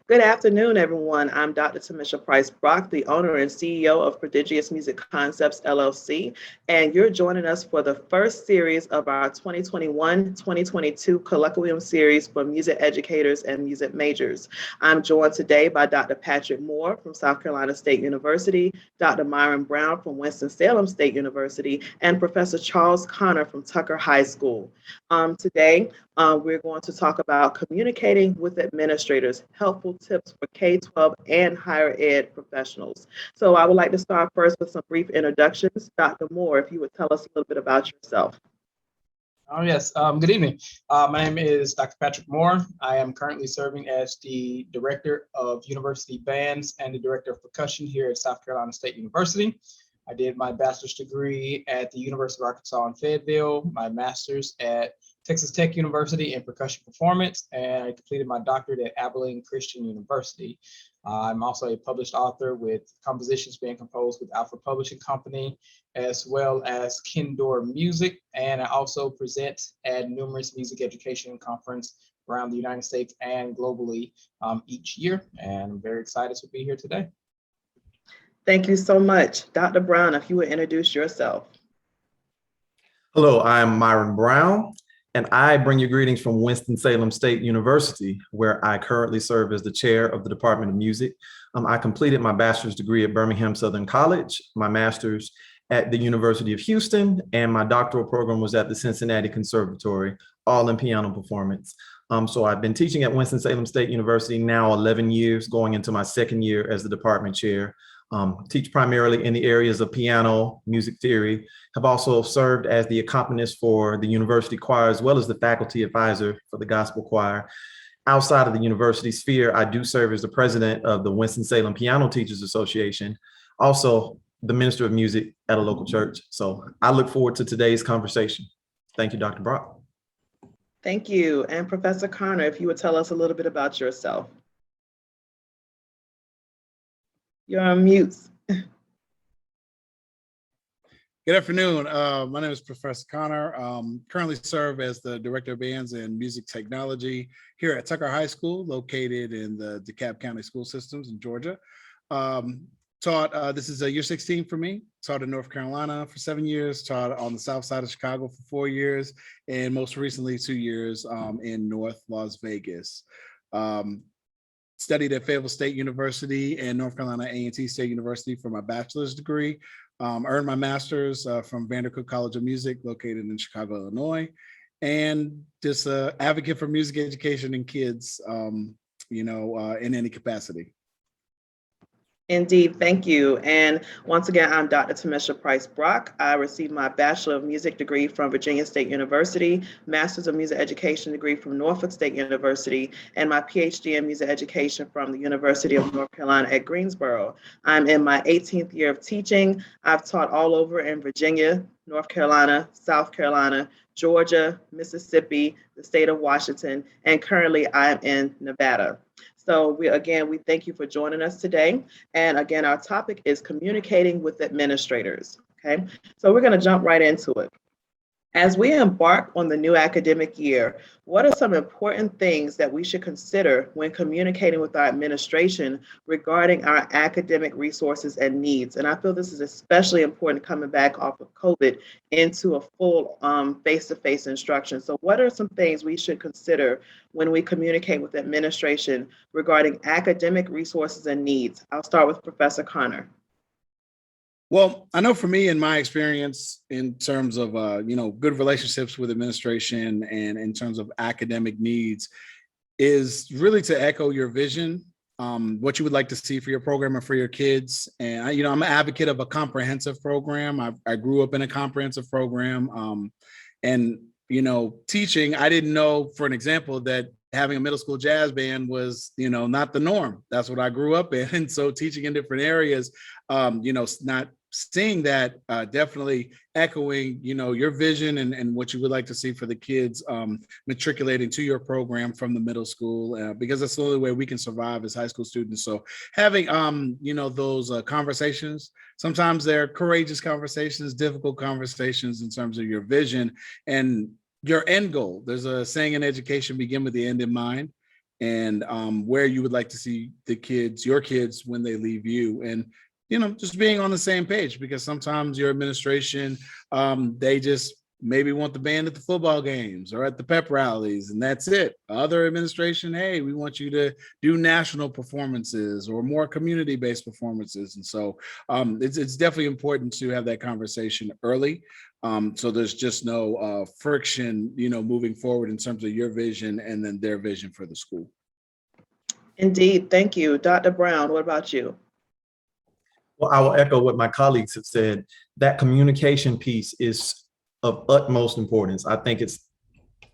Good afternoon, everyone. I'm Dr. Tamesha Price-Brock, the owner and CEO of Prodigious Music Concepts, LLC, and you're joining us for the first series of our 2021-2022 Colloquium Series for music educators and music majors. I'm joined today by Dr. Patrick Moore from South Carolina State University, Dr. Myron Brown from Winston-Salem State University, and Professor Charles Conner from Tucker High School. Today, we're going to talk about communicating with administrators, helpful tips for K-12 and higher ed professionals. So I would like to start first with some brief introductions. Dr. Moore, if you would tell us a little bit about yourself. Oh, yes. Good evening. My name is Dr. Patrick Moore. I am currently serving as the Director of University Bands and the Director of Percussion here at South Carolina State University. I did my bachelor's degree at the University of Arkansas in Fayetteville, my master's at Texas Tech University in percussion performance, and I completed my doctorate at Abilene Christian University. I'm also a published author with compositions being composed with Alpha Publishing Company, as well as Kindor Music, and I also present at numerous music education conferences around the United States and globally each year, and I'm very excited to be here today. Thank you so much. Dr. Brown, if you would introduce yourself. Hello, I'm Myron Brown, and I bring you greetings from Winston-Salem State University, where I currently serve as the chair of the Department of Music. I completed my bachelor's degree at Birmingham Southern College, my master's at the University of Houston, and my doctoral program was at the Cincinnati Conservatory, all in piano performance. So I've been teaching at Winston-Salem State University now 11 years, going into my second year as the department chair. Teach primarily in the areas of piano, music theory, have also served as the accompanist for the university choir, as well as the faculty advisor for the gospel choir. Outside of the university sphere, I do serve as the president of the Winston-Salem Piano Teachers Association, also the minister of music at a local church. So I look forward to today's conversation. Thank you, Dr. Brock. Thank you. And Professor Conner, if you would tell us a little bit about yourself. You're on mute. Good afternoon. My name is Professor Conner. Currently serve as the Director of Bands and Music Technology here at Tucker High School, located in the DeKalb County School Systems in Georgia. This is year 16 for me. Taught in North Carolina for 7 years, taught on the south side of Chicago for 4 years, and most recently 2 years in North Las Vegas. Studied at Fayetteville State University and North Carolina A&T State University for my bachelor's degree. Earned my master's from Vandercook College of Music, located in Chicago, Illinois, and just an advocate for music education in kids, in any capacity. Indeed, thank you. And once again, I'm Dr. Tamesha Price-Brock. I received my Bachelor of Music degree from Virginia State University, Master's of Music Education degree from Norfolk State University, and my PhD in Music Education from the University of North Carolina at Greensboro. I'm in my 18th year of teaching. I've taught all over in Virginia, North Carolina, South Carolina, Georgia, Mississippi, the state of Washington, and currently I am in Nevada. So we thank you for joining us today. And again, our topic is communicating with administrators, okay? So we're gonna jump right into it. As we embark on the new academic year, what are some important things that we should consider when communicating with our administration regarding our academic resources and needs? And I feel this is especially important coming back off of COVID into a full face-to-face instruction. So what are some things we should consider when we communicate with administration regarding academic resources and needs? I'll start with Professor Conner. Well, I know for me, in my experience, in terms of good relationships with administration and in terms of academic needs, is really to echo your vision, what you would like to see for your program and for your kids. And I'm an advocate of a comprehensive program. I grew up in a comprehensive program, and teaching. I didn't know, for an example, that having a middle school jazz band was, not the norm. That's what I grew up in. And so teaching in different areas, not seeing that, definitely echoing, your vision and what you would like to see for the kids matriculating to your program from the middle school, because that's the only way we can survive as high school students. So having, those conversations, sometimes they're courageous conversations, difficult conversations in terms of your vision and your end goal. There's a saying in education, begin with the end in mind. and where you would like to see your kids when they leave you. And, just being on the same page, because sometimes your administration, they just maybe want the band at the football games or at the pep rallies, and that's it. Other administration, hey, we want you to do national performances or more community-based performances. And so it's definitely important to have that conversation early, so there's just no friction, moving forward in terms of your vision and then their vision for the school. Indeed. Thank you. Dr. Brown, what about you? Well, I will echo what my colleagues have said. That communication piece is of utmost importance. I think it's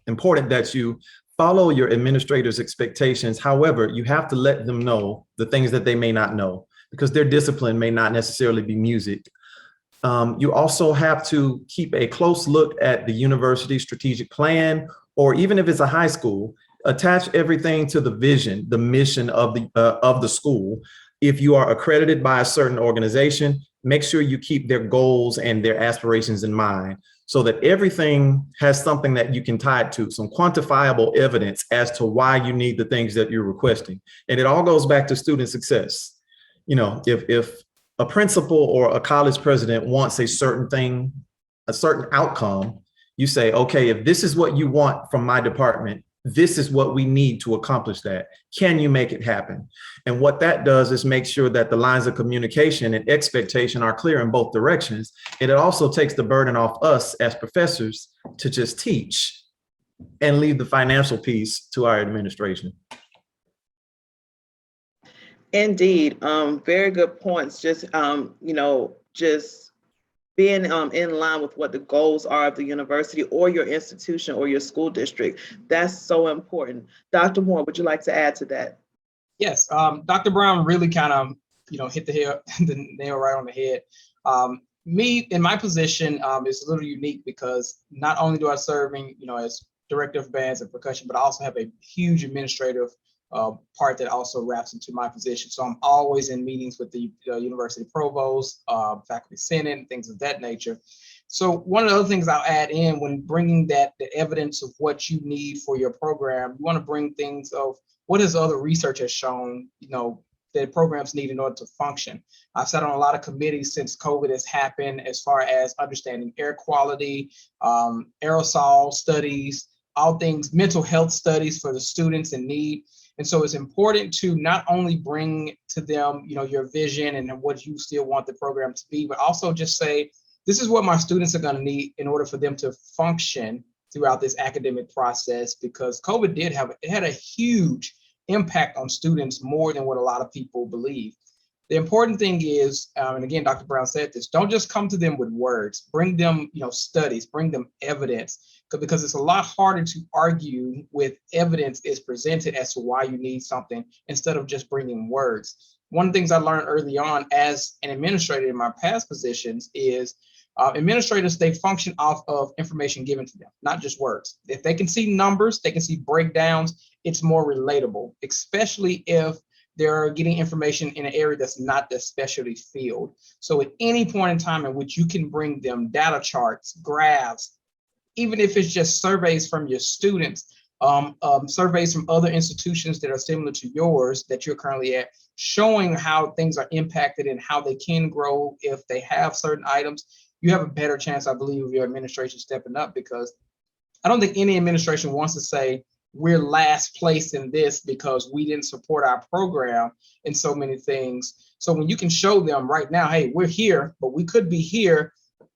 important that you follow your administrators' expectations. However, you have to let them know the things that they may not know, because their discipline may not necessarily be music. You also have to keep a close look at the university strategic plan, or even if it's a high school, attach everything to the vision, the mission of the school. If you are accredited by a certain organization, make sure you keep their goals and their aspirations in mind, so that everything has something that you can tie it to, some quantifiable evidence as to why you need the things that you're requesting. And it all goes back to student success. If a principal or a college president wants a certain thing, a certain outcome, you say, okay, if this is what you want from my department, this is what we need to accomplish that. Can you make it happen? And what that does is make sure that the lines of communication and expectation are clear in both directions. And it also takes the burden off us as professors to just teach and leave the financial piece to our administration. Indeed. Very good points. Just being in line with what the goals are of the university or your institution or your school district. That's so important. Dr. Moore, would you like to add to that? Yes, Dr. Brown really kind of, hit the nail right on the head. Me in my position is a little unique, because not only do I serving, as director of bands and percussion, but I also have a huge administrative part that also wraps into my position. So I'm always in meetings with the university provost, faculty senate, and things of that nature. So one of the other things I'll add in when bringing the evidence of what you need for your program, you want to bring things of what has other research has shown, that programs need in order to function. I've sat on a lot of committees since COVID has happened, as far as understanding air quality, aerosol studies, all things, mental health studies for the students in need. And so it's important to not only bring to them, your vision and what you still want the program to be, but also just say, this is what my students are going to need in order for them to function throughout this academic process, because COVID had a huge impact on students, more than what a lot of people believe. The important thing is, and again, Dr. Brown said this, don't just come to them with words, bring them, studies, bring them evidence, because it's a lot harder to argue with evidence is presented as to why you need something, instead of just bringing words. One of the things I learned early on as an administrator in my past positions is administrators, they function off of information given to them, not just words. If they can see numbers, they can see breakdowns, it's more relatable, especially if they're getting information in an area that's not their specialty field. So at any point in time in which you can bring them data charts, graphs, even if it's just surveys from your students, surveys from other institutions that are similar to yours that you're currently at, showing how things are impacted and how they can grow if they have certain items, you have a better chance, I believe, of your administration stepping up, because I don't think any administration wants to say, we're last place in this because we didn't support our program in so many things. So when you can show them right now, hey, we're here, but we could be here,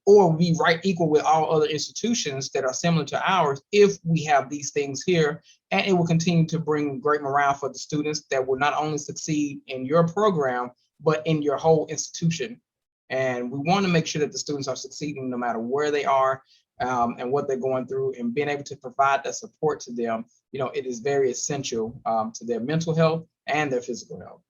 or be right equal with all other institutions that are similar to ours if we have these things here. And it will continue to bring great morale for the students that will not only succeed in your program, but in your whole institution. And we want to make sure that the students are succeeding no matter where they are and what they're going through, and being able to provide that support to them. It is very essential to their mental health and their physical health.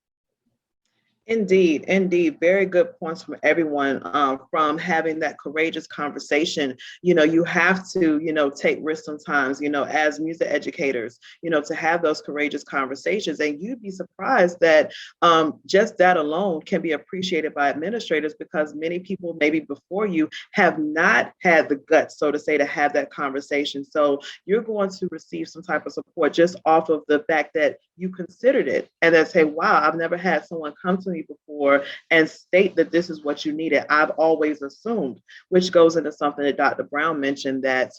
Indeed, indeed. Very good points from everyone. From having that courageous conversation, you have to, take risks sometimes, as music educators, to have those courageous conversations. And you'd be surprised that just that alone can be appreciated by administrators, because many people maybe before you have not had the guts, so to say, to have that conversation. So you're going to receive some type of support just off of the fact that you considered it, and then say, wow, I've never had someone come to me before and state that this is what you needed. I've always assumed, which goes into something that Dr. Brown mentioned, that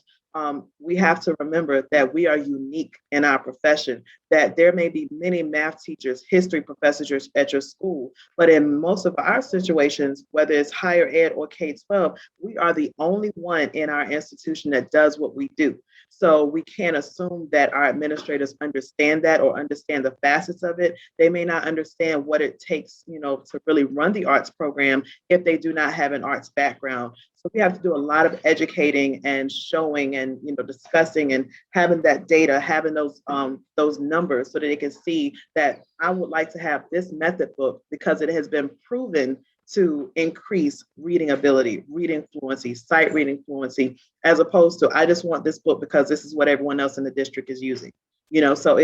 we have to remember that we are unique in our profession, that there may be many math teachers, history professors at your school, but in most of our situations, whether it's higher ed or K-12, we are the only one in our institution that does what we do. So we can't assume that our administrators understand that or understand the facets of it. They may not understand what it takes, to really run the arts program if they do not have an arts background. So we have to do a lot of educating and showing and discussing and having that data, having those numbers so that they can see that I would like to have this method book because it has been proven to increase reading ability, reading fluency, sight reading fluency, as opposed to I just want this book because this is what everyone else in the district is using. So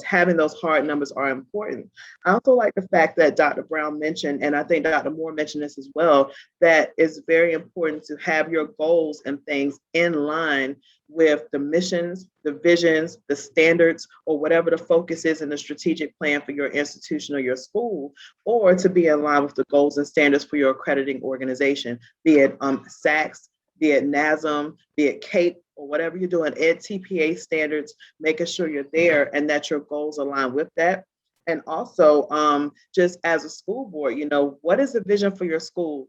having those hard numbers are important. I also like the fact that Dr. Brown mentioned, and I think Dr. Moore mentioned this as well, that it's very important to have your goals and things in line with the missions, the visions, the standards, or whatever the focus is in the strategic plan for your institution or your school, or to be in line with the goals and standards for your accrediting organization, be it SACS, be it NASM, be it CAPE, or whatever you're doing, TPA standards, making sure you're there and that your goals align with that. And also, just as a school board, what is the vision for your school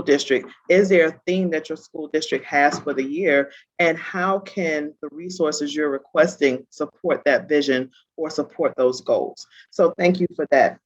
district? Is there a theme that your school district has for the year? And how can the resources you're requesting support that vision or support those goals? So thank you for that.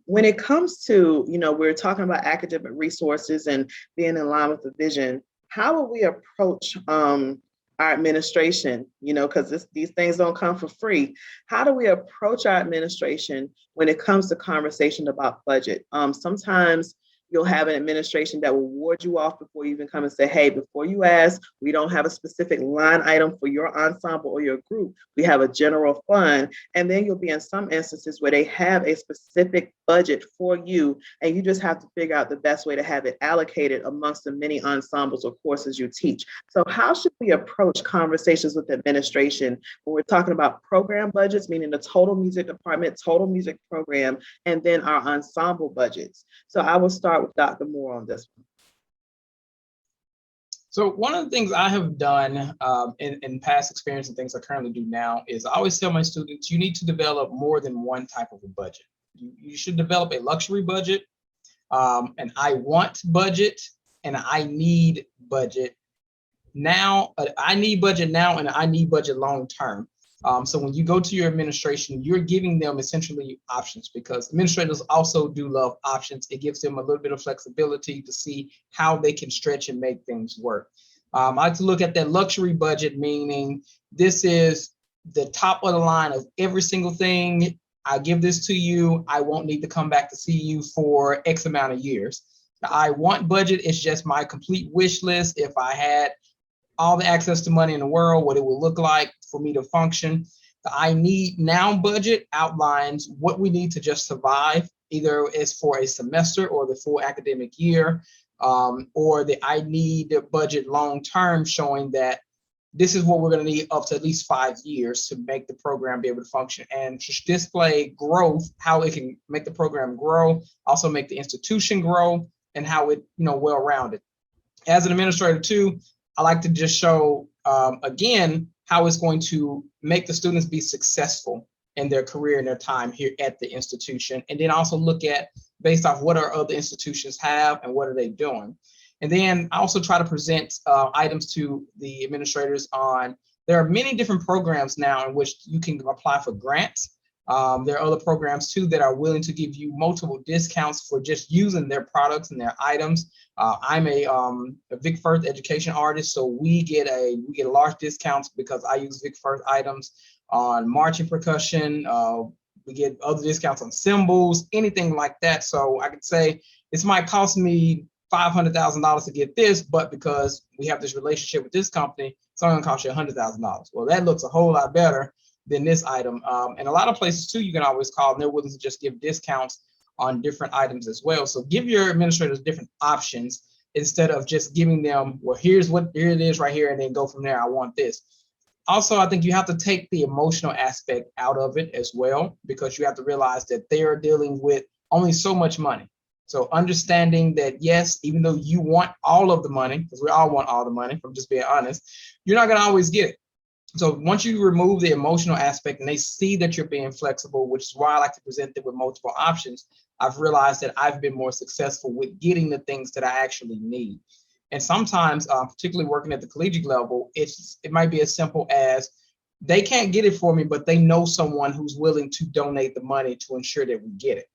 When it comes to, we're talking about academic resources and being in line with the vision, how will we approach our administration, because these things don't come for free. How do we approach our administration when it comes to conversation about budget? Sometimes you'll have an administration that will ward you off before you even come and say, hey, before you ask, we don't have a specific line item for your ensemble or your group. We have a general fund. And then you'll be in some instances where they have a specific budget for you, and you just have to figure out the best way to have it allocated amongst the many ensembles or courses you teach. So how should we approach conversations with administration when we're talking about program budgets, meaning the total music department, total music program, and then our ensemble budgets? So I will start with Dr. Moore on this one. So one of the things I have done in past experience and things I currently do now is I always tell my students, you need to develop more than one type of a budget. You should develop a luxury budget, an I want budget, and an I need budget now. I need budget now and I need budget long term. So when you go to your administration, you're giving them essentially options, because administrators also do love options. It gives them a little bit of flexibility to see how they can stretch and make things work. I like to look at that luxury budget, meaning this is the top of the line of every single thing. I give this to you. I won't need to come back to see you for X amount of years. The I want budget is just my complete wish list. If I had all the access to money in the world, what it would look like for me to function. The I need now budget outlines what we need to just survive, either it's for a semester or the full academic year, or the I need budget long term, showing that this is what we're going to need up to at least 5 years to make the program be able to function, and to display growth, how it can make the program grow, also make the institution grow, and how it, well-rounded. As an administrator too, I like to just show, again, how it's going to make the students be successful in their career and their time here at the institution. And then also look at, based off what our other institutions have and what are they doing. And then I also try to present items to the administrators on, there are many different programs now in which you can apply for grants. There are other programs too that are willing to give you multiple discounts for just using their products and their items. I'm a Vic Firth education artist, so we get large discounts because I use Vic Firth items on marching percussion, We get other discounts on symbols, anything like that. So I could say this might cost me $500,000 to get this, but because we have this relationship with this company, it's only gonna cost you $100,000. Well, that looks a whole lot better than this item. And a lot of places too, you can always call and they're willing to just give discounts on different items as well. So give your administrators different options instead of just giving them, well, here it is right here, and then go from there. I want this. Also, I think you have to take the emotional aspect out of it as well, because you have to realize that they are dealing with only so much money. So understanding that, yes, even though you want all of the money, because we all want all the money, if I'm just being honest, you're not going to always get it. So once you remove the emotional aspect and they see that you're being flexible, which is why I like to present them with multiple options, I've realized that I've been more successful with getting the things that I actually need. And sometimes, particularly working at the collegiate level, it might be as simple as they can't get it for me, but they know someone who's willing to donate the money to ensure that we get it.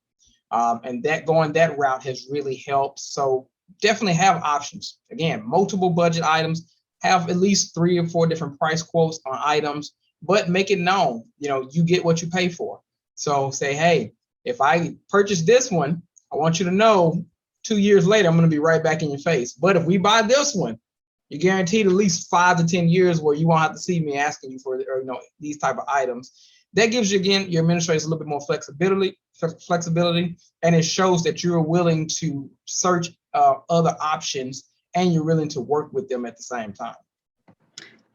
And that going that route has really helped. So definitely have options. Again, multiple budget items, have at least 3 or 4 different price quotes on items, but make it known, you get what you pay for. So say, hey, if I purchase this one, I want you to know 2 years later, I'm going to be right back in your face. But if we buy this one, you're guaranteed at least 5 to 10 years where you won't have to see me asking you for these type of items. That gives you, again, your administrators a little bit more flexibility, and it shows that you're willing to search other options and you're willing to work with them at the same time.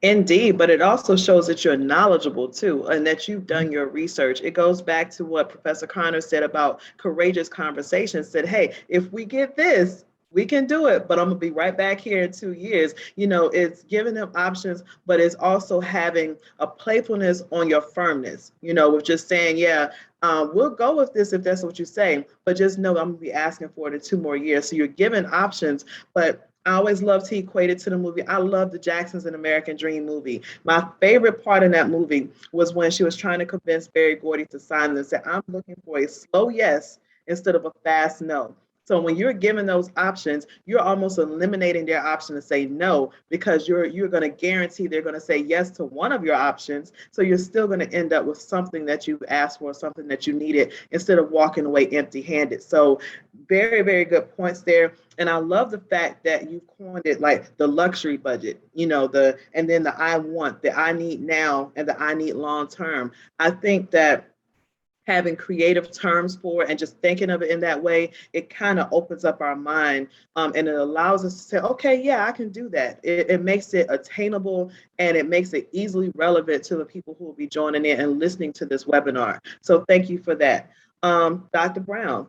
Indeed, but it also shows that you're knowledgeable too, and that you've done your research. It goes back to what Professor Garner said about courageous conversations, said, hey, if we get this, we can do it, but I'm gonna be right back here in 2 years. It's giving them options, but it's also having a playfulness on your firmness, with just saying, yeah, we'll go with this if that's what you say, but just know I'm gonna be asking for it in 2 more years. So you're given options, but I always loved to equate it to the movie. I love the Jacksons and American Dream movie. My favorite part in that movie was when she was trying to convince Berry Gordy to sign this. Said, I'm looking for a slow yes instead of a fast no. So when you're given those options, you're almost eliminating their option to say no, because you're going to guarantee they're going to say yes to one of your options. So you're still going to end up with something that you asked for, something that you needed, instead of walking away empty-handed. So very, very good points there. And I love the fact that you coined it like the luxury budget, and then the I want, the I need now, and the I need long term. I think that having creative terms for it and just thinking of it in that way, it kind of opens up our mind, and it allows us to say, okay, yeah, I can do that. It makes it attainable, and it makes it easily relevant to the people who will be joining in and listening to this webinar. So thank you for that. Dr. Brown.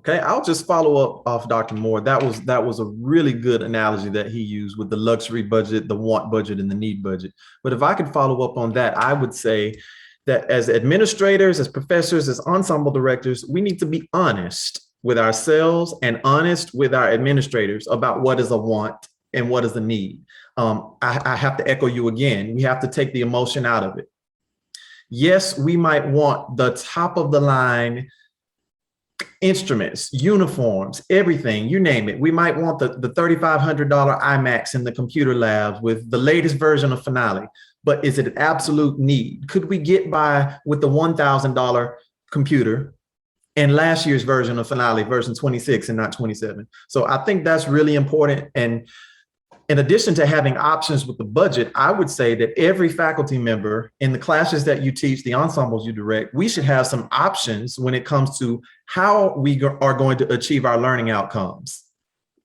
Okay, I'll just follow up off Dr. Moore. That was a really good analogy that he used with the luxury budget, the want budget, and the need budget. But if I could follow up on that, I would say that as administrators, as professors, as ensemble directors, we need to be honest with ourselves and honest with our administrators about what is a want and what is a need. I have to echo you again. We have to take the emotion out of it. Yes, we might want the top of the line instruments, uniforms, everything, you name it. We might want the $3,500 IMAX in the computer lab with the latest version of Finale, but is it an absolute need? Could we get by with the $1,000 computer and last year's version of Finale, version 26 and not 27? So I think that's really important. And in addition to having options with the budget, I would say that every faculty member in the classes that you teach, the ensembles you direct, we should have some options when it comes to how we are going to achieve our learning outcomes.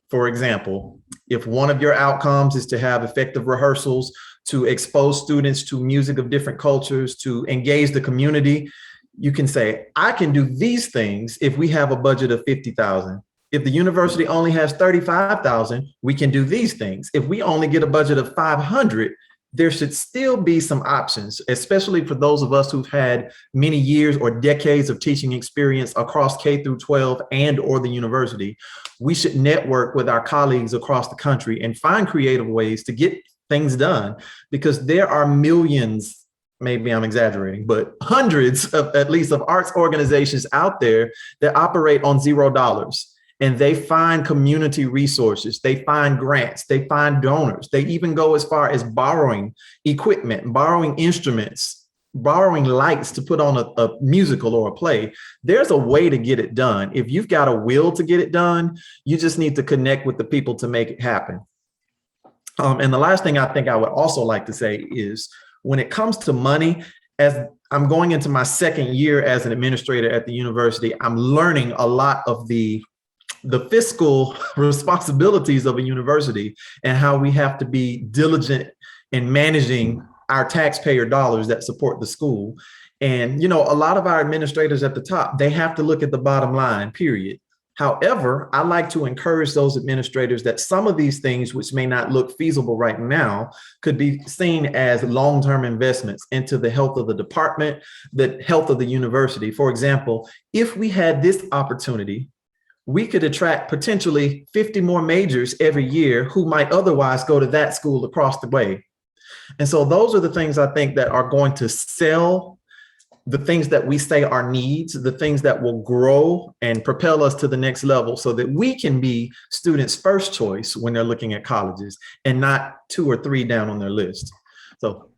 For example, if one of your outcomes is to have effective rehearsals, to expose students to music of different cultures, to engage the community, you can say, I can do these things if we have a budget of $50,000. If the university only has $35,000, we can do these things. If we only get a budget of $500, there should still be some options, especially for those of us who've had many years or decades of teaching experience across K through 12 and or the university. We should network with our colleagues across the country and find creative ways to get things done, because there are millions, maybe I'm exaggerating, but hundreds of at least of arts organizations out there that operate on $0. And they find community resources, they find grants, they find donors, they even go as far as borrowing equipment, borrowing instruments borrowing lights to put on a musical or a play. There's a way to get it done. If you've got a will to get it done, you just need to connect with the people to make it happen. And the last thing I think I would also like to say is when it comes to money, as I'm going into my second year as an administrator at the university, I'm learning a lot of the fiscal responsibilities of a university and how we have to be diligent in managing our taxpayer dollars that support the school. And, you know, a lot of our administrators at the top, they have to look at the bottom line, period. However, I like to encourage those administrators that some of these things, which may not look feasible right now, could be seen as long-term investments into the health of the department, the health of the university. For example, if we had this opportunity, we could attract potentially 50 more majors every year who might otherwise go to that school across the way. And so those are the things I think that are going to sell the things that we say are needs, the things that will grow and propel us to the next level so that we can be students' first choice when they're looking at colleges and not 2 or 3 down on their list. So.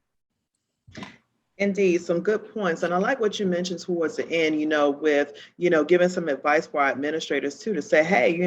Indeed, some good points. And I like what you mentioned towards the end, with, giving some advice for our administrators too, to say, hey,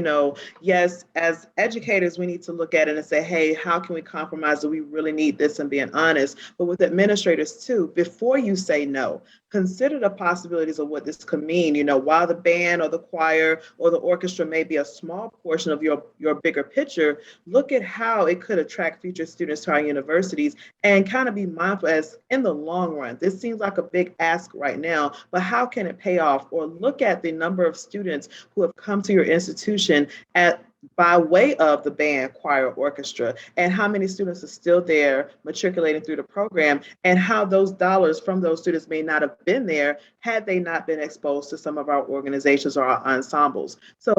yes, as educators, we need to look at it and say, hey, how can we compromise? Do we really need this? And being honest, but with administrators too, before you say no, consider the possibilities of what this could mean. While the band or the choir or the orchestra may be a small portion of your bigger picture, look at how it could attract future students to our universities and kind of be mindful as in the long run. This seems like a big ask right now, but how can it pay off? Or look at the number of students who have come to your institution by way of the band, choir, orchestra, and how many students are still there matriculating through the program, and how those dollars from those students may not have been there had they not been exposed to some of our organizations or our ensembles. So,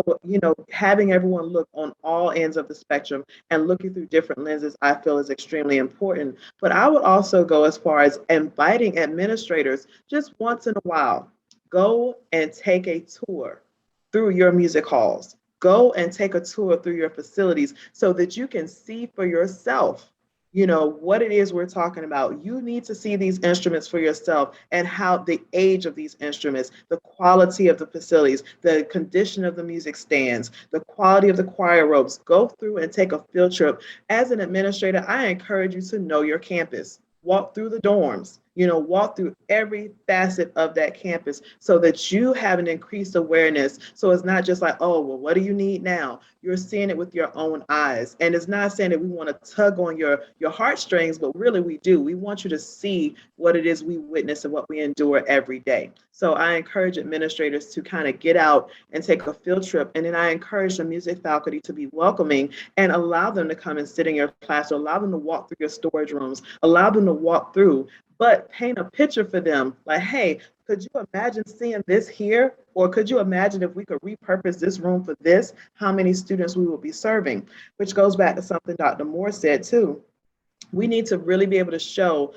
having everyone look on all ends of the spectrum and looking through different lenses, I feel is extremely important. But I would also go as far as inviting administrators just once in a while, go and take a tour through your music halls. Go and take a tour through your facilities so that you can see for yourself, what it is we're talking about. You need to see these instruments for yourself and how the age of these instruments, the quality of the facilities, the condition of the music stands, the quality of the choir robes. Go through and take a field trip. As an administrator, I encourage you to know your campus. Walk through the dorms, walk through every facet of that campus so that you have an increased awareness. So it's not just like, oh, well, what do you need now? You're seeing it with your own eyes. And it's not saying that we want to tug on your heartstrings, but really we do. We want you to see what it is we witness and what we endure every day. So I encourage administrators to kind of get out and take a field trip. And then I encourage the music faculty to be welcoming and allow them to come and sit in your class, or allow them to walk through your storage rooms, allow them to walk through, but paint a picture for them. Like, hey, could you imagine seeing this here? Or could you imagine if we could repurpose this room for this, how many students we will be serving? Which goes back to something Dr. Moore said too. We need to really be able to show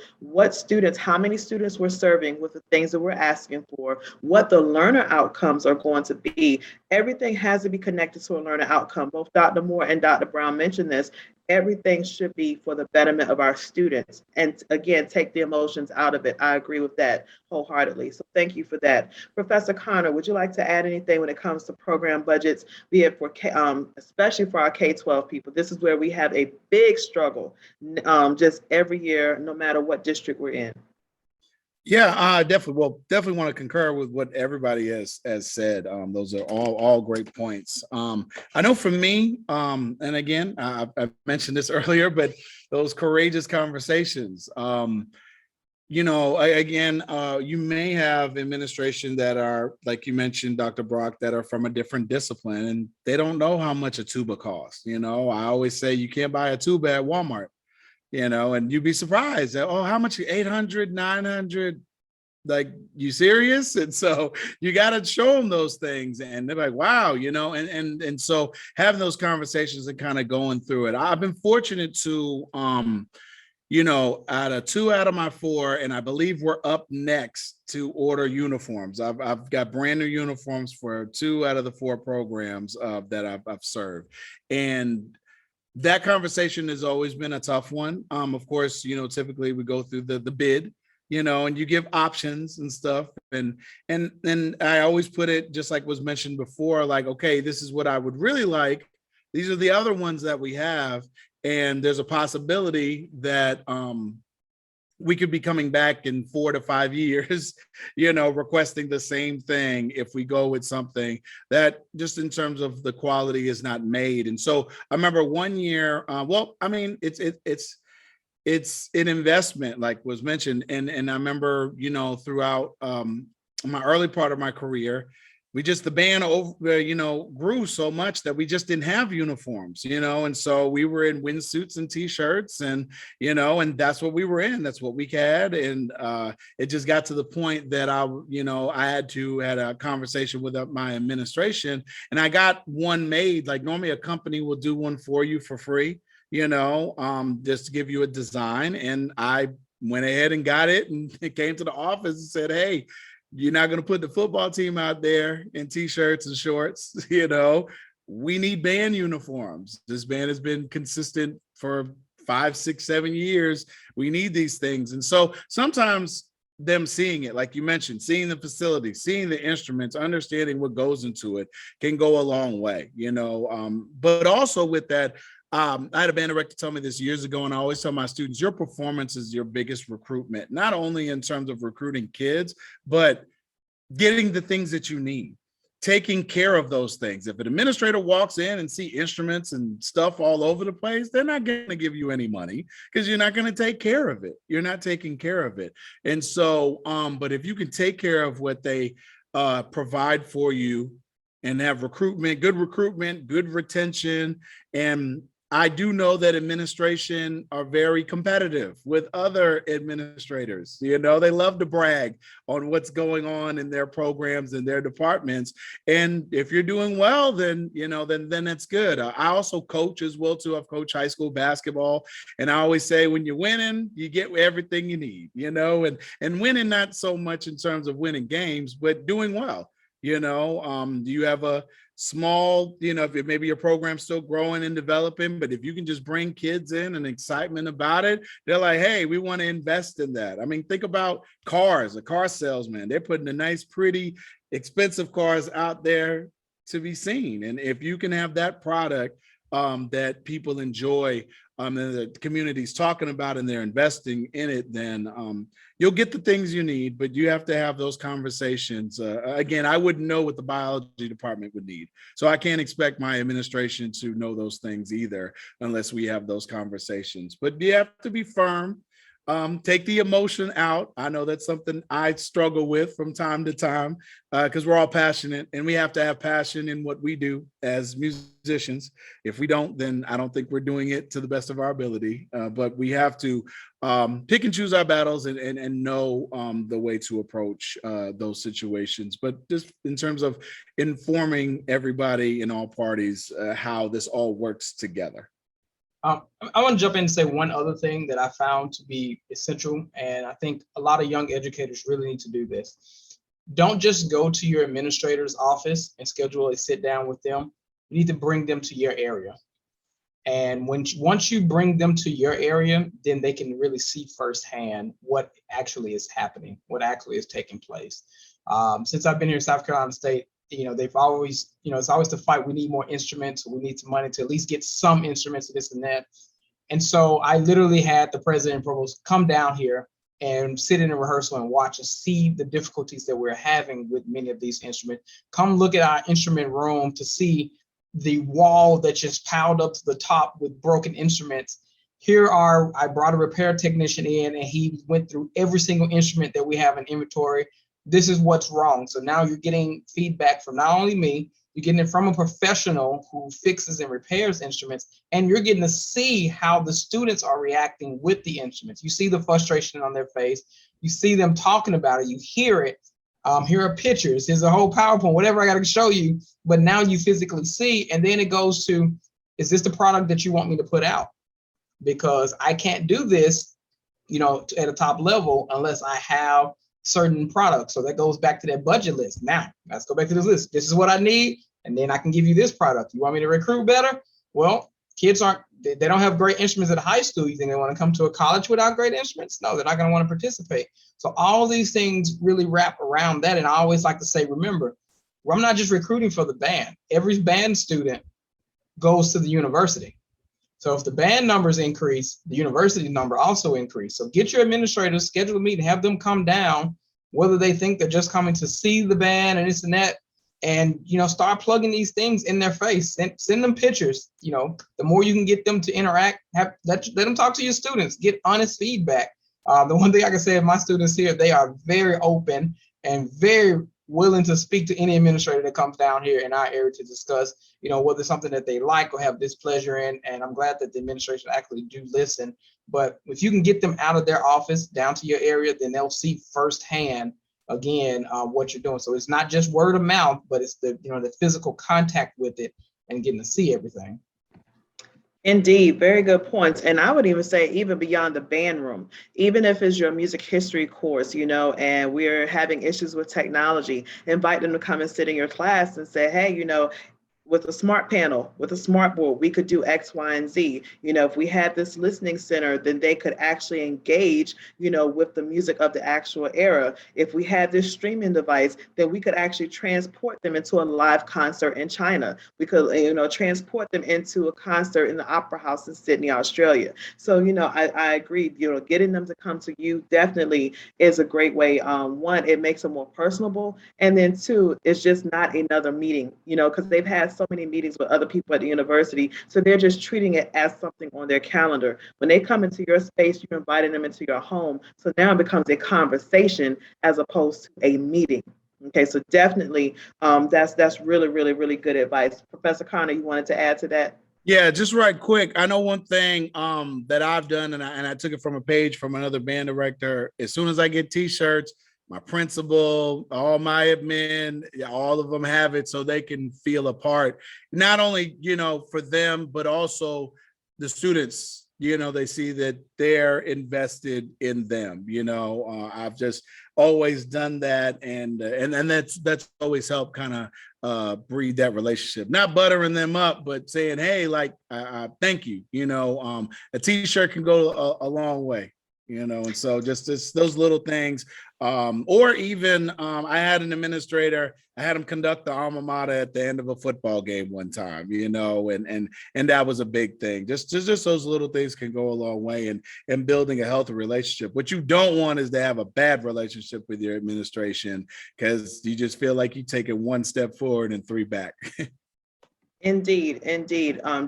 how many students we're serving with the things that we're asking for, what the learner outcomes are going to be. Everything has to be connected to a learner outcome. Both Dr. Moore and Dr. Brown mentioned this. Everything should be for the betterment of our students. And again, take the emotions out of it. I agree with that wholeheartedly. So thank you for that. Professor Connor, would you like to add anything when it comes to program budgets, be it for, especially for our K-12 people? This is where we have a big struggle just every year, no matter what district we're in. Yeah, definitely. Well, definitely want to concur with what everybody has said. Those are all great points. I know for me, and again, I've mentioned this earlier, but those courageous conversations. You may have administration that are, like you mentioned, Dr. Brock, that are from a different discipline, and they don't know how much a tuba costs. I always say you can't buy a tuba at Walmart. And you'd be surprised that, how much? 800, 900, like, you serious? And so you got to show them those things, and they're like, wow, and so having those conversations and kind of going through it. I've been fortunate to, out of 2 out of my 4, and I believe we're up next to order uniforms. I've got brand new uniforms for 2 out of the 4 programs that I've served. And that conversation has always been a tough one. Of course, typically we go through the bid, and you give options and stuff. And I always put it just like was mentioned before, like, okay, this is what I would really like. These are the other ones that we have. And there's a possibility that we could be coming back in 4 to 5 years, requesting the same thing if we go with something that just in terms of the quality is not made. And so I remember one year, it's an investment, like was mentioned. And I remember, throughout my early part of my career, the band grew so much that we just didn't have uniforms, and so we were in windsuits and t-shirts and that's what we were in, that's what we had. And it just got to the point that I had a conversation with my administration, and I got one made. Like normally a company will do one for you for free, just to give you a design. And I went ahead and got it, and it came to the office and said, hey, you're not going to put the football team out there in t-shirts and shorts. We need band uniforms. This band has been consistent for 5, 6, 7 years. We need these things. And so sometimes them seeing it, like you mentioned, seeing the facility, seeing the instruments, understanding what goes into it can go a long way, but also with that, I had a band director tell me this years ago, and I always tell my students, your performance is your biggest recruitment, not only in terms of recruiting kids, but getting the things that you need, taking care of those things. If an administrator walks in and see instruments and stuff all over the place, they're not going to give you any money because you're not going to take care of it. You're not taking care of it. And so, but if you can take care of what they provide for you and have good recruitment, good retention, and I do know that administration are very competitive with other administrators. They love to brag on what's going on in their programs and their departments. And if you're doing well, then that's good. I also coach as well too. I've coached high school basketball, and I always say when you're winning, you get everything you need. And winning not so much in terms of winning games, but doing well. You have a small, if maybe your program's still growing and developing, but if you can just bring kids in and excitement about it, they're like, hey, we want to invest in that. I mean, think about cars, a car salesman. They're putting the nice, pretty, expensive cars out there to be seen. And if you can have that product that people enjoy, and the community's talking about, and they're investing in it, then you'll get the things you need, but you have to have those conversations. Again, I wouldn't know what the biology department would need. So I can't expect my administration to know those things either, unless we have those conversations. But you have to be firm. Take the emotion out. I know that's something I struggle with from time to time because we're all passionate, and we have to have passion in what we do as musicians. If we don't, then I don't think we're doing it to the best of our ability. But we have to pick and choose our battles and know the way to approach those situations. But just in terms of informing everybody in all parties how this all works together. I want to jump in and say one other thing that I found to be essential, and I think a lot of young educators really need to do this. Don't just go to your administrator's office and schedule a sit down with them. You need to bring them to your area. And once you bring them to your area, then they can really see firsthand what actually is happening, what actually is taking place. Since I've been here in South Carolina State, they've always, it's always the fight. We need more instruments. We need some money to at least get some instruments, this and that. And so I literally had the president and provost come down here and sit in a rehearsal and watch and see the difficulties that we're having with many of these instruments. Come look at our instrument room to see the wall that's just piled up to the top with broken instruments. I brought a repair technician in, and he went through every single instrument that we have in inventory. This is what's wrong. So now you're getting feedback from not only me, you're getting it from a professional who fixes and repairs instruments, and you're getting to see how the students are reacting with the instruments. You see the frustration on their face. You see them talking about it. You hear it. Here are pictures. Here's a whole PowerPoint, whatever I got to show you. But now you physically see, and then it goes to, is this the product that you want me to put out? Because I can't do this, at a top level unless I have certain products. So that goes back to that budget list. Now let's go back to this list. This is what I need, and then I can give you this product. You want me to recruit better? Well, kids aren't they don't have great instruments at high school. You think they want to come to a college without great instruments? No, they're not going to want to participate. So all these things really wrap around that. And I always like to say, remember, I'm not just recruiting for the band. Every band student goes to the university. So if the band numbers increase, the university number also increase. So get your administrators, schedule a meeting, have them come down, whether they think they're just coming to see the band and this and that, and start plugging these things in their face. Send them pictures. The more you can get them to interact, let them talk to your students, get honest feedback. The one thing I can say of my students here, they are very open and very willing to speak to any administrator that comes down here in our area to discuss, whether it's something that they like or have displeasure in. And I'm glad that the administration actually do listen. But if you can get them out of their office down to your area, then they'll see firsthand again what you're doing. So it's not just word of mouth, but it's the physical contact with it and getting to see everything. Indeed, very good points. And I would even say even beyond the band room, even if it's your music history course, and we're having issues with technology, invite them to come and sit in your class and say, hey, with a smart panel, with a smart board, we could do X, Y, and Z. If we had this listening center, then they could actually engage, with the music of the actual era. If we had this streaming device, then we could actually transport them into a live concert in China. We could, transport them into a concert in the Opera House in Sydney, Australia. So, I agree, getting them to come to you definitely is a great way. One, it makes them more personable. And then two, it's just not another meeting, because they've had so many meetings with other people at the university. So they're just treating it as something on their calendar. When they come into your space, you're inviting them into your home. So now it becomes a conversation as opposed to a meeting. Okay, so definitely that's really, really, really good advice. Professor Connor, you wanted to add to that? Yeah, just right quick. I know one thing that I've done, and I took it from a page from another band director. As soon as I get T-shirts, my principal, all my admin, all of them have it so they can feel a part. Not only, for them, but also the students, they see that they're invested in them. I've just always done that. And that's always helped kind of breed that relationship, not buttering them up, but saying, hey, like, thank you. A T-shirt can go a long way. And so just those little things, or even I had an administrator, I had him conduct the alma mater at the end of a football game one time, and that was a big thing. Just those little things can go a long way in building a healthy relationship. What you don't want is to have a bad relationship with your administration, because you just feel like you're taking one step forward and three back. Indeed,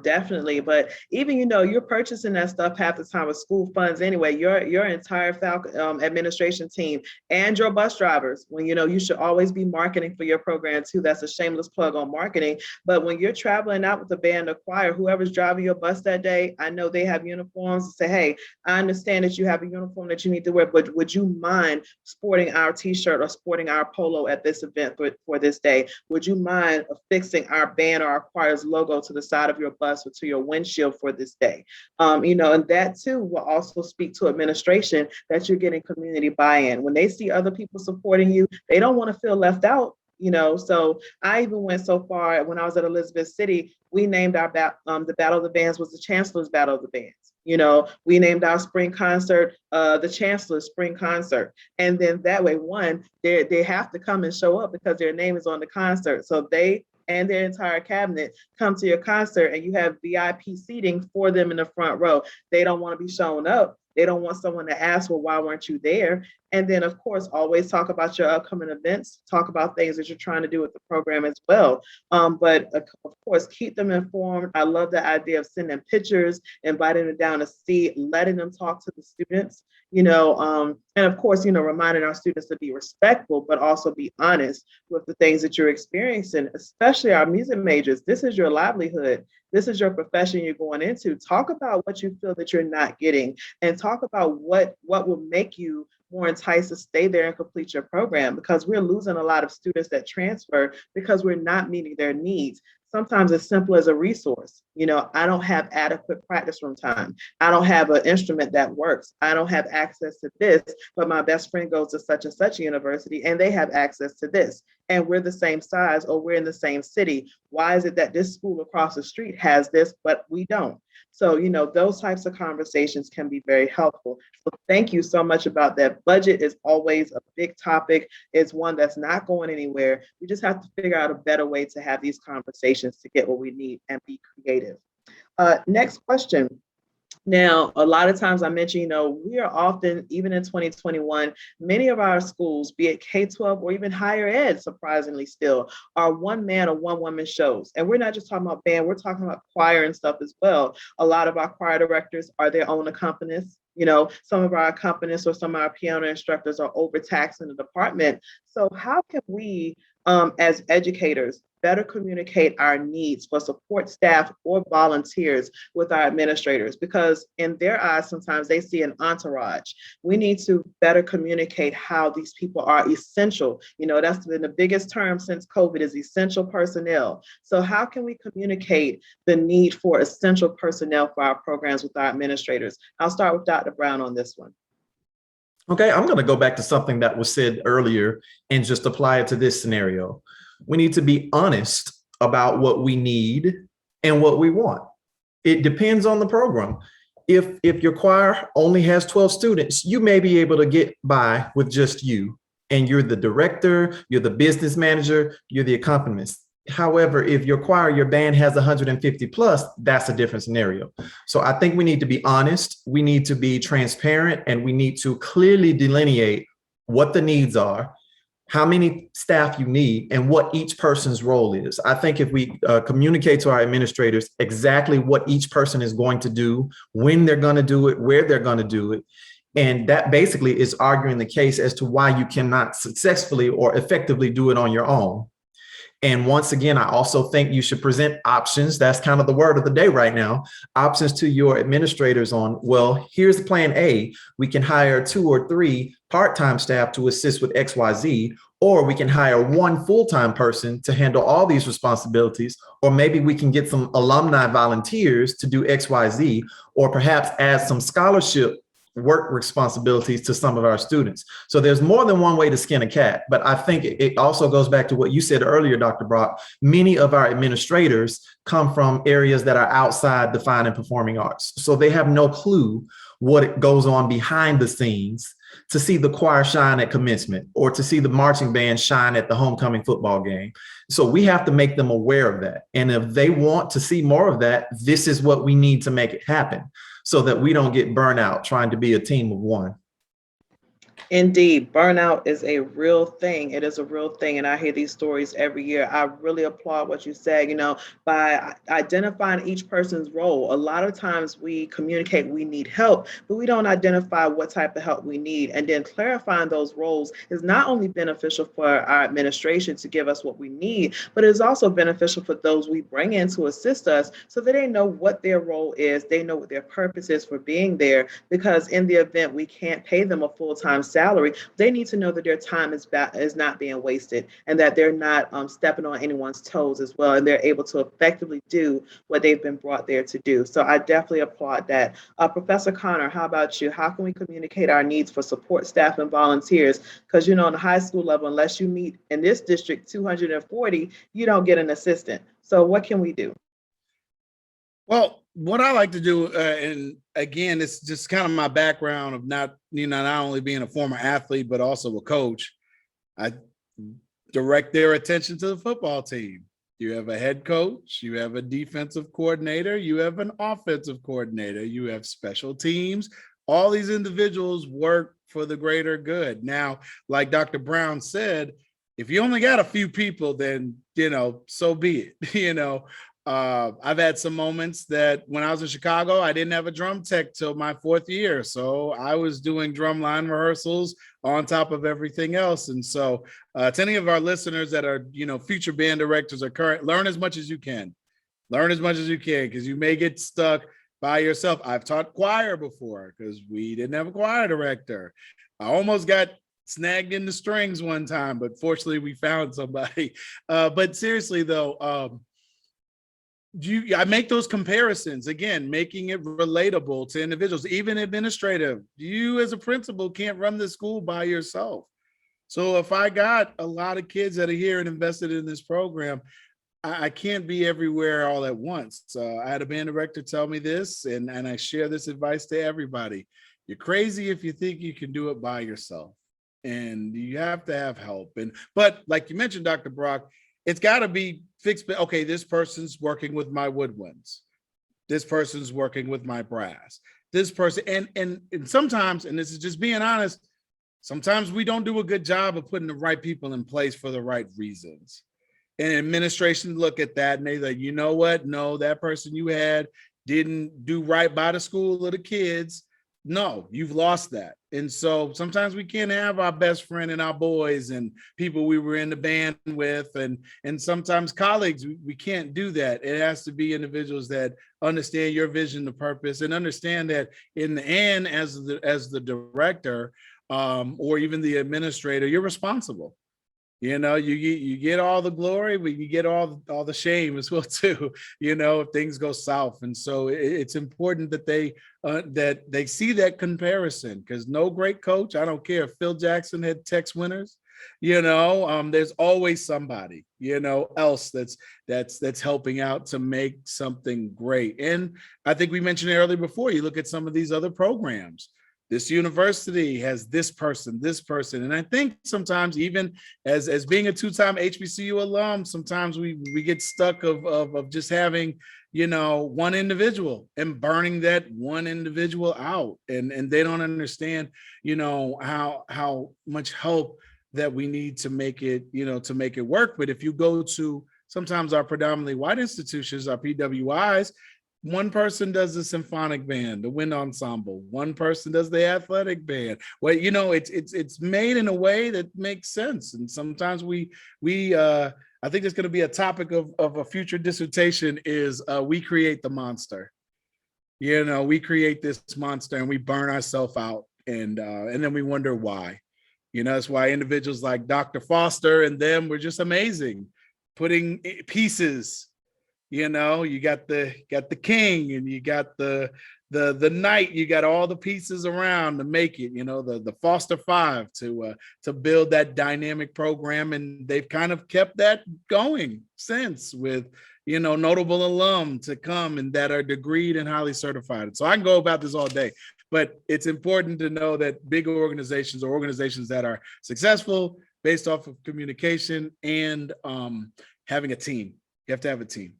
definitely. But even, you're purchasing that stuff half the time with school funds anyway. Your entire Falcon administration team and your bus drivers, when you should always be marketing for your program too. That's a shameless plug on marketing. But when you're traveling out with the band or choir, whoever's driving your bus that day, I know they have uniforms to say, hey, I understand that you have a uniform that you need to wear, but would you mind sporting our T-shirt or sporting our polo at this event for this day? Would you mind affixing our band or our choir logo to the side of your bus or to your windshield for this day? And that too will also speak to administration that you're getting community buy-in. When they see other people supporting you, they don't want to feel left out. So I even went so far when I was at Elizabeth City, we named our the Battle of the Bands was the Chancellor's Battle of the Bands. We named our spring concert the Chancellor's Spring Concert. And then that way, one, they have to come and show up because their name is on the concert. So they and their entire cabinet come to your concert, and you have VIP seating for them in the front row. They don't want to be showing up. They don't want someone to ask, well, why weren't you there? And then, of course, always talk about your upcoming events, talk about things that you're trying to do with the program as well. But of course, keep them informed. I love the idea of sending pictures, inviting them down to see, letting them talk to the students, and of course, reminding our students to be respectful, but also be honest with the things that you're experiencing, especially our music majors. This is your livelihood. This is your profession you're going into. Talk about what you feel that you're not getting, and talk about what will make you more enticed to stay there and complete your program, because we're losing a lot of students that transfer because we're not meeting their needs. sometimes as simple as a resource. I don't have adequate practice room time. I don't have an instrument that works. I don't have access to this, but my best friend goes to such and such a university and they have access to this. And we're the same size, or we're in the same city. Why is it that this school across the street has this, but we don't? So, those types of conversations can be very helpful. So thank you so much about that. Budget is always a big topic. It's one that's not going anywhere. We just have to figure out a better way to have these conversations to get what we need and be creative. Next question. Now, a lot of times I mentioned, we are often, even in 2021, many of our schools, be it K-12 or even higher ed, surprisingly still, are one-man or one-woman shows. And we're not just talking about band, we're talking about choir and stuff as well. A lot of our choir directors are their own accompanists. Some of our accompanists or some of our piano instructors are overtaxed in the department. So how can we, as educators, better communicate our needs for support staff or volunteers with our administrators? Because in their eyes, sometimes they see an entourage. We need to better communicate how these people are essential. That's been the biggest term since COVID, is essential personnel. So how can we communicate the need for essential personnel for our programs with our administrators? I'll start with Dr. Brown on this one. Okay, I'm going to go back to something that was said earlier and just apply it to this scenario. We need to be honest about what we need and what we want. It depends on the program. If your choir only has 12 students, you may be able to get by with just you, and you're the director, you're the business manager, you're the accompanist. However, if your choir, your band has 150 plus, that's a different scenario. So I think we need to be honest, we need to be transparent, and we need to clearly delineate what the needs are, how many staff you need, and what each person's role is. I think if we communicate to our administrators exactly what each person is going to do, when they're going to do it, where they're going to do it, and that basically is arguing the case as to why you cannot successfully or effectively do it on your own. And once again, I also think you should present options. That's kind of the word of the day right now. Options to your administrators on, well, here's plan A. We can hire 2 or 3 part-time staff to assist with XYZ, or we can hire 1 full-time person to handle all these responsibilities, or maybe we can get some alumni volunteers to do XYZ, or perhaps add some scholarship work responsibilities to some of our students. So there's more than one way to skin a cat, but I think it also goes back to what you said earlier, Dr. Brock. Many of our administrators come from areas that are outside the fine and performing arts. So they have no clue what goes on behind the scenes to see the choir shine at commencement or to see the marching band shine at the homecoming football game. So we have to make them aware of that. And if they want to see more of that, this is what we need to make it happen, so that we don't get burnt out trying to be a team of one. Indeed, burnout is a real thing. It is a real thing. And I hear these stories every year. I really applaud what you said, by identifying each person's role. A lot of times we communicate we need help, but we don't identify what type of help we need. And then clarifying those roles is not only beneficial for our administration to give us what we need, but it is also beneficial for those we bring in to assist us so that they know what their role is. They know what their purpose is for being there, because in the event we can't pay them a full-time salary, they need to know that their time is not being wasted, and that they're not stepping on anyone's toes as well, and they're able to effectively do what they've been brought there to do. So I definitely applaud that. Professor Connor, how about you? How can we communicate our needs for support staff and volunteers? Because on the high school level, unless you meet in this district 240, you don't get an assistant. So what can we do? Well, what I like to do, and again, it's just kind of my background of not only being a former athlete, but also a coach. I direct their attention to the football team. You have a head coach, you have a defensive coordinator, you have an offensive coordinator, you have special teams. All these individuals work for the greater good. Now, like Dr. Brown said, if you only got a few people, then, so be it, I've had some moments that when I was in Chicago, I didn't have a drum tech till my 4th year. So I was doing drum line rehearsals on top of everything else. And so to any of our listeners that are, future band directors or current, learn as much as you can. Learn as much as you can, because you may get stuck by yourself. I've taught choir before because we didn't have a choir director. I almost got snagged in the strings one time, but fortunately we found somebody. But seriously though, I make those comparisons again, making it relatable to individuals, even administrative. You as a principal can't run the school by yourself. So if I got a lot of kids that are here and invested in this program, I can't be everywhere all at once. I had a band director tell me this, and I share this advice to everybody. You're crazy if you think you can do it by yourself, and you have to have help. But like you mentioned, Dr. Brock, it's got to be fixed. Okay, this person's working with my woodwinds. This person's working with my brass. This person, and sometimes, and this is just being honest, sometimes we don't do a good job of putting the right people in place for the right reasons. And administration look at that and they like, you know what? No, that person you had didn't do right by the school or the kids. No, you've lost that. And so sometimes we can't have our best friend and our boys and people we were in the band with, and sometimes colleagues, we can't do that. It has to be individuals that understand your vision, the purpose, and understand that in the end, as the director, or even the administrator, you're responsible. You know, you get all the glory, but you get all the shame as well too. You know, if things go south, and so it's important that they see that comparison, because no great coach, I don't care if Phil Jackson had Tex winners, you know, there's always somebody, you know, else that's helping out to make something great. And I think we mentioned it earlier before. You look at some of these other programs. This university has this person, and I think sometimes even as being a two-time HBCU alum, sometimes we get stuck of just having, you know, one individual and burning that one individual out, and they don't understand, you know, how much help that we need to make it, you know, to make it work. But if you go to sometimes our predominantly white institutions, our PWIs, one person does the symphonic band, the wind ensemble. One person does the athletic band. Well, you know, it's made in a way that makes sense. And sometimes we I think it's going to be a topic of a future dissertation is we create the monster. You know, we create this monster and we burn ourselves out, and then we wonder why. You know, that's why individuals like Dr. Foster and them were just amazing, putting pieces. You know, you got the king and you got the knight, you got all the pieces around to make it, you know, the Foster Five to build that dynamic program. And they've kind of kept that going since, with, you know, notable alum to come and that are degreed and highly certified. So I can go about this all day, but it's important to know that big organizations, or organizations that are successful based off of communication and having a team. You have to have a team.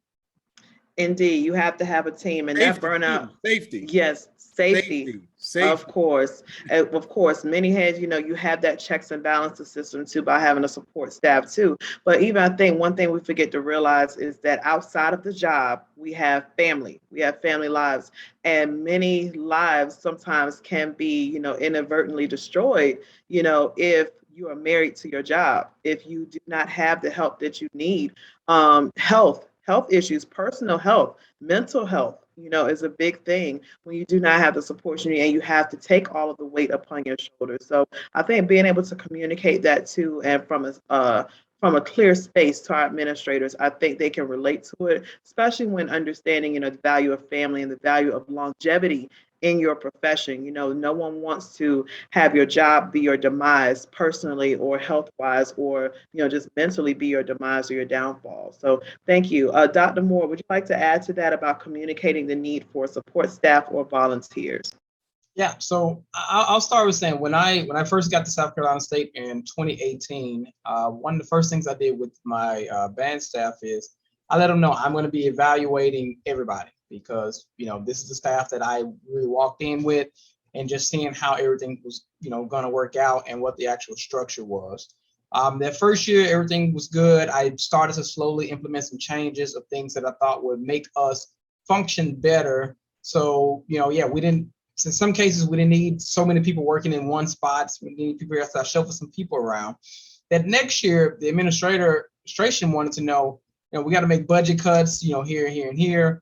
Indeed, you have to have a team, and Safety, that burnout. Safety. Yes, safety. Of course. Of course, many heads, you know, you have that checks and balances system too by having a support staff too. But even I think one thing we forget to realize is that outside of the job, we have family lives, and many lives sometimes can be, you know, inadvertently destroyed, you know, if you are married to your job, if you do not have the help that you need. Health issues, personal health, mental health, you know, is a big thing when you do not have the support you need, and you have to take all of the weight upon your shoulders. So I think being able to communicate that too, and from a clear space to our administrators, I think they can relate to it, especially when understanding, you know, the value of family and the value of longevity in your profession. You know, no one wants to have your job be your demise personally or health-wise, or, you know, just mentally be your demise or your downfall. So thank you. Dr. Moore, would you like to add to that about communicating the need for support staff or volunteers? Yeah, so I'll start with saying when I first got to South Carolina State in 2018, one of the first things I did with my band staff is I let them know I'm going to be evaluating everybody, because, you know, this is the staff that I really walked in with, and just seeing how everything was, you know, going to work out and what the actual structure was. That first year, everything was good. I started to slowly implement some changes of things that I thought would make us function better. So, you know, yeah, in some cases, we didn't need so many people working in one spot. So we needed people to shuffle some people around. That next year, the administration wanted to know, you know, we got to make budget cuts, you know, here, here, and here.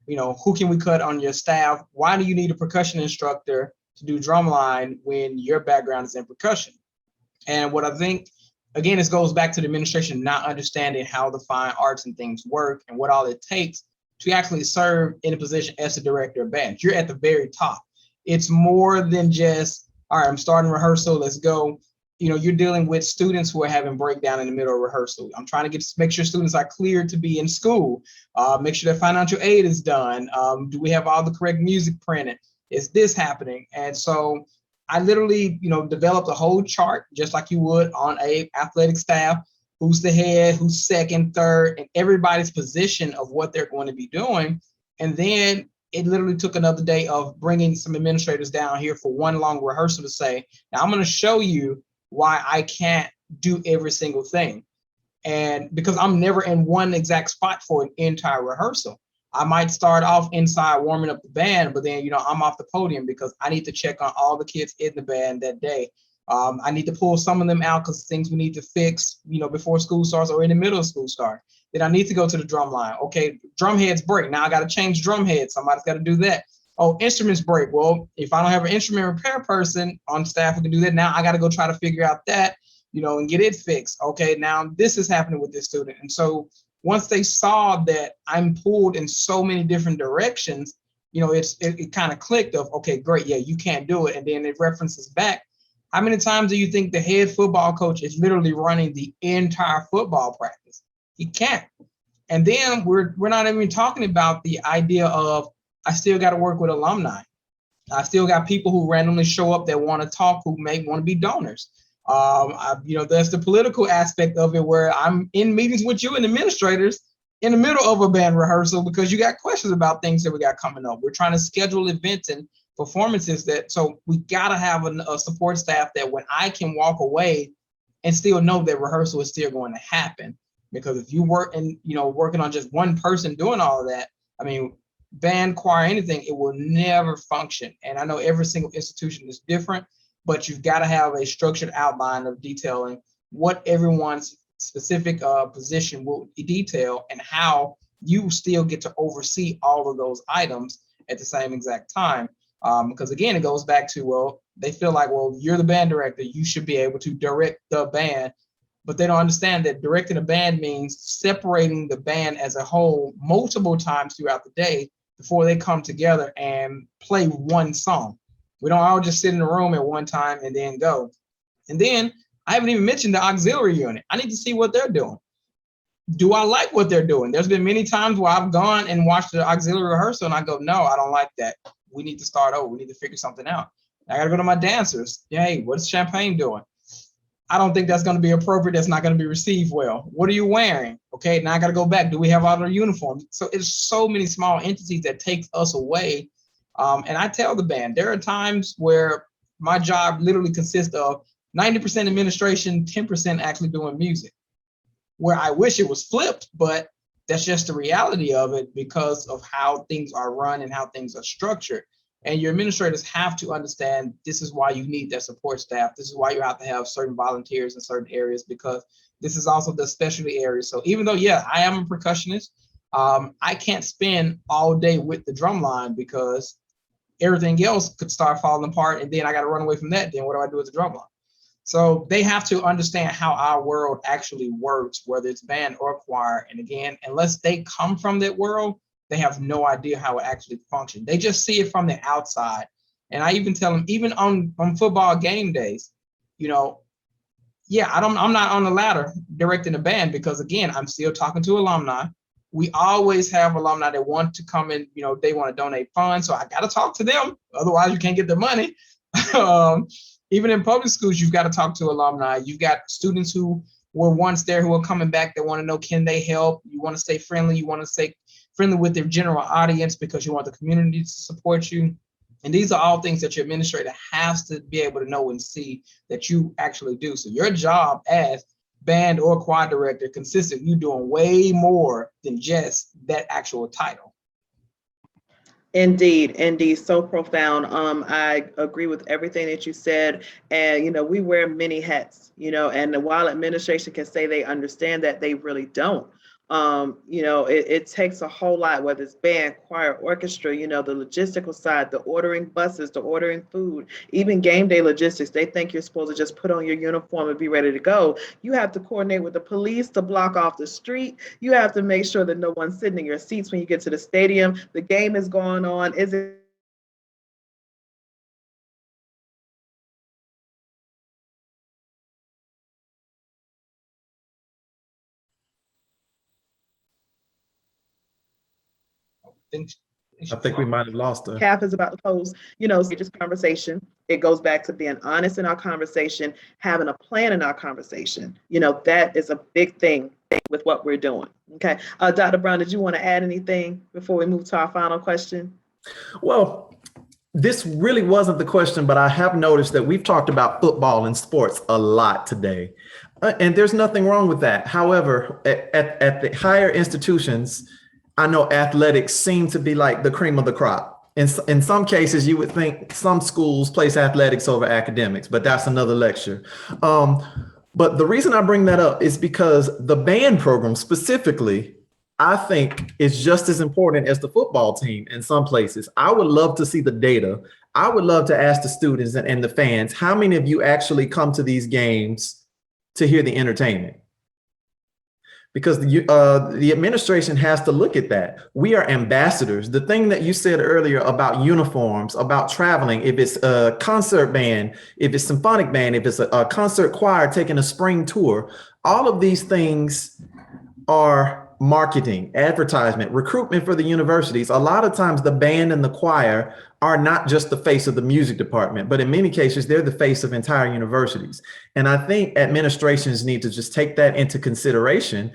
You know, who can we cut on your staff? Why do you need a percussion instructor to do drumline when your background is in percussion? And what I think, again, this goes back to the administration not understanding how the fine arts and things work and what all it takes to actually serve in a position as the director of band. You're at the very top. It's more than just, all right, I'm starting rehearsal, let's go. You're dealing with students who are having breakdown in the middle of rehearsal. I'm trying to make sure students are cleared to be in school. Make sure their financial aid is done. Do we have all the correct music printed? Is this happening? And so I literally, developed a whole chart, just like you would on a athletic staff. Who's the head, who's second, third, and everybody's position of what they're going to be doing. And then it literally took another day of bringing some administrators down here for one long rehearsal to say, now I'm going to show you why I can't do every single thing. And because I'm never in one exact spot for an entire rehearsal. I might start off inside warming up the band, but then, I'm off the podium because I need to check on all the kids in the band that day. I need to pull some of them out because things we need to fix, before school starts or in the middle of school start. Then I need to go to the drum line. Okay, drum heads break. Now I got to change drum heads. Somebody's got to do that. Oh, instruments break. Well, if I don't have an instrument repair person on staff who can do that, now I got to go try to figure out that, and get it fixed. Okay, now this is happening with this student. And so once they saw that I'm pulled in so many different directions, it kind of clicked of, okay, great. Yeah, you can't do it. And then it references back. How many times do you think the head football coach is literally running the entire football practice? He can't. And then we're not even talking about the idea of, I still got to work with alumni. I still got people who randomly show up that want to talk, who may want to be donors. There's the political aspect of it where I'm in meetings with you and administrators in the middle of a band rehearsal because you got questions about things that we got coming up. We're trying to schedule events and performances so we got to have a support staff that when I can walk away and still know that rehearsal is still going to happen. Because if you work and, working on just one person doing all of that, I mean, band, choir, anything, it will never function. And I know every single institution is different, but you've got to have a structured outline of detailing what everyone's specific position will detail and how you still get to oversee all of those items at the same exact time. Because again, it goes back to, well, they feel like, well, you're the band director, you should be able to direct the band, but they don't understand that directing a band means separating the band as a whole multiple times throughout the day before they come together and play one song. We don't all just sit in the room at one time and then go. And then I haven't even mentioned the auxiliary unit. I need to see what they're doing. Do I like what they're doing? There's been many times where I've gone and watched the auxiliary rehearsal and I go, no, I don't like that. We need to start over. We need to figure something out. I got to go to my dancers. Hey, what's Champagne doing? I don't think that's going to be appropriate. That's not going to be received well. What are you wearing? Okay, now I got to go back. Do we have all our uniforms? So it's so many small entities that takes us away. And I tell the band, there are times where my job literally consists of 90% administration, 10% actually doing music, where I wish it was flipped, but that's just the reality of it because of how things are run and how things are structured. And your administrators have to understand this is why you need that support staff. This is why you have to have certain volunteers in certain areas because this is also the specialty area. So even though, yeah, I am a percussionist, I can't spend all day with the drum line because everything else could start falling apart and then I got to run away from that. Then what do I do with the drum line? So they have to understand how our world actually works, whether it's band or choir. And again, unless they come from that world, they have no idea how it actually functions. They just see it from the outside. And I even tell them, even on football game days, yeah, I'm not on the ladder directing the band because again, I'm still talking to alumni. We always have alumni that want to come in, they want to donate funds. So I got to talk to them. Otherwise you can't get the money. Even in public schools, you've got to talk to alumni. You've got students who were once there who are coming back that want to know, can they help? You want to stay friendly. You want to stay friendly with their general audience because you want the community to support you. And these are all things that your administrator has to be able to know and see that you actually do. So your job as band or choir director consists of you doing way more than just that actual title. Indeed, so profound. I agree with everything that you said. And, we wear many hats, and while administration can say they understand that, they really don't. It takes a whole lot, whether it's band, choir, orchestra, the logistical side, the ordering buses, the ordering food, even game day logistics. They think you're supposed to just put on your uniform and be ready to go. You have to coordinate with the police to block off the street. You have to make sure that no one's sitting in your seats when you get to the stadium. The game is going on. Is it I think we might have lost her. Cap is about to close, just conversation. It goes back to being honest in our conversation, having a plan in our conversation. That is a big thing with what we're doing. Okay. Dr. Brown, did you want to add anything before we move to our final question? Well, this really wasn't the question, but I have noticed that we've talked about football and sports a lot today. And there's nothing wrong with that. However, at the higher institutions, I know athletics seem to be like the cream of the crop. In some cases, you would think some schools place athletics over academics, but that's another lecture. But the reason I bring that up is because the band program specifically, I think is just as important as the football team in some places. I would love to see the data. I would love to ask the students and the fans, how many of you actually come to these games to hear the entertainment? Because the administration has to look at that. We are ambassadors. The thing that you said earlier about uniforms, about traveling, if it's a concert band, if it's symphonic band, if it's a concert choir taking a spring tour, all of these things are marketing, advertisement, recruitment for the universities. A lot of times the band and the choir are not just the face of the music department, but in many cases, they're the face of entire universities. And I think administrations need to just take that into consideration.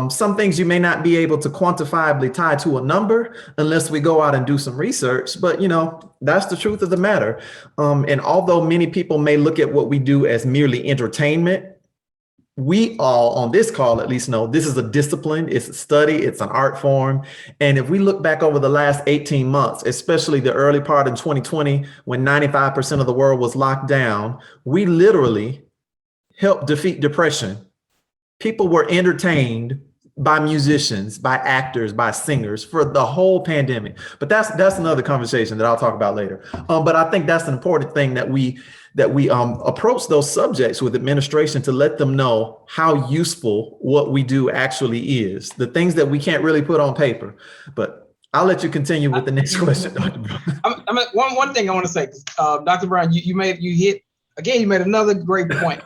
Some things you may not be able to quantifiably tie to a number unless we go out and do some research, but that's the truth of the matter. And although many people may look at what we do as merely entertainment, we all on this call at least know this is a discipline, it's a study, it's an art form. And if we look back over the last 18 months, especially the early part of 2020, when 95% of the world was locked down, we literally helped defeat depression. People were entertained by musicians, by actors, by singers for the whole pandemic. But that's another conversation that I'll talk about later. But I think that's an important thing that we approach those subjects with administration to let them know how useful what we do actually is, the things that we can't really put on paper. But I'll let you continue with the next question, Dr. Brown. One thing I want to say, Dr. Brown, you made another great point.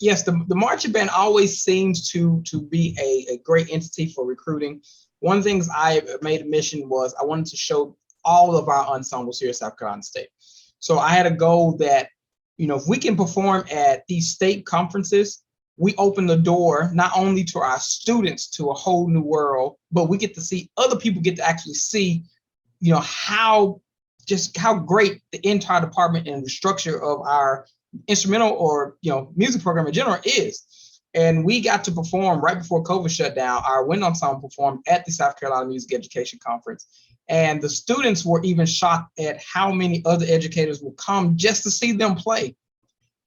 Yes, the marching band always seems to be a great entity for recruiting. One of the things I made a mission was I wanted to show all of our ensembles here at South Carolina State. So I had a goal that, if we can perform at these state conferences, we open the door not only to our students to a whole new world, but we get to see other people get to actually see, how great the entire department and the structure of our instrumental or music program in general is. And we got to perform right before COVID shut down. Our wind ensemble performed at the South Carolina Music Education Conference. And the students were even shocked at how many other educators would come just to see them play.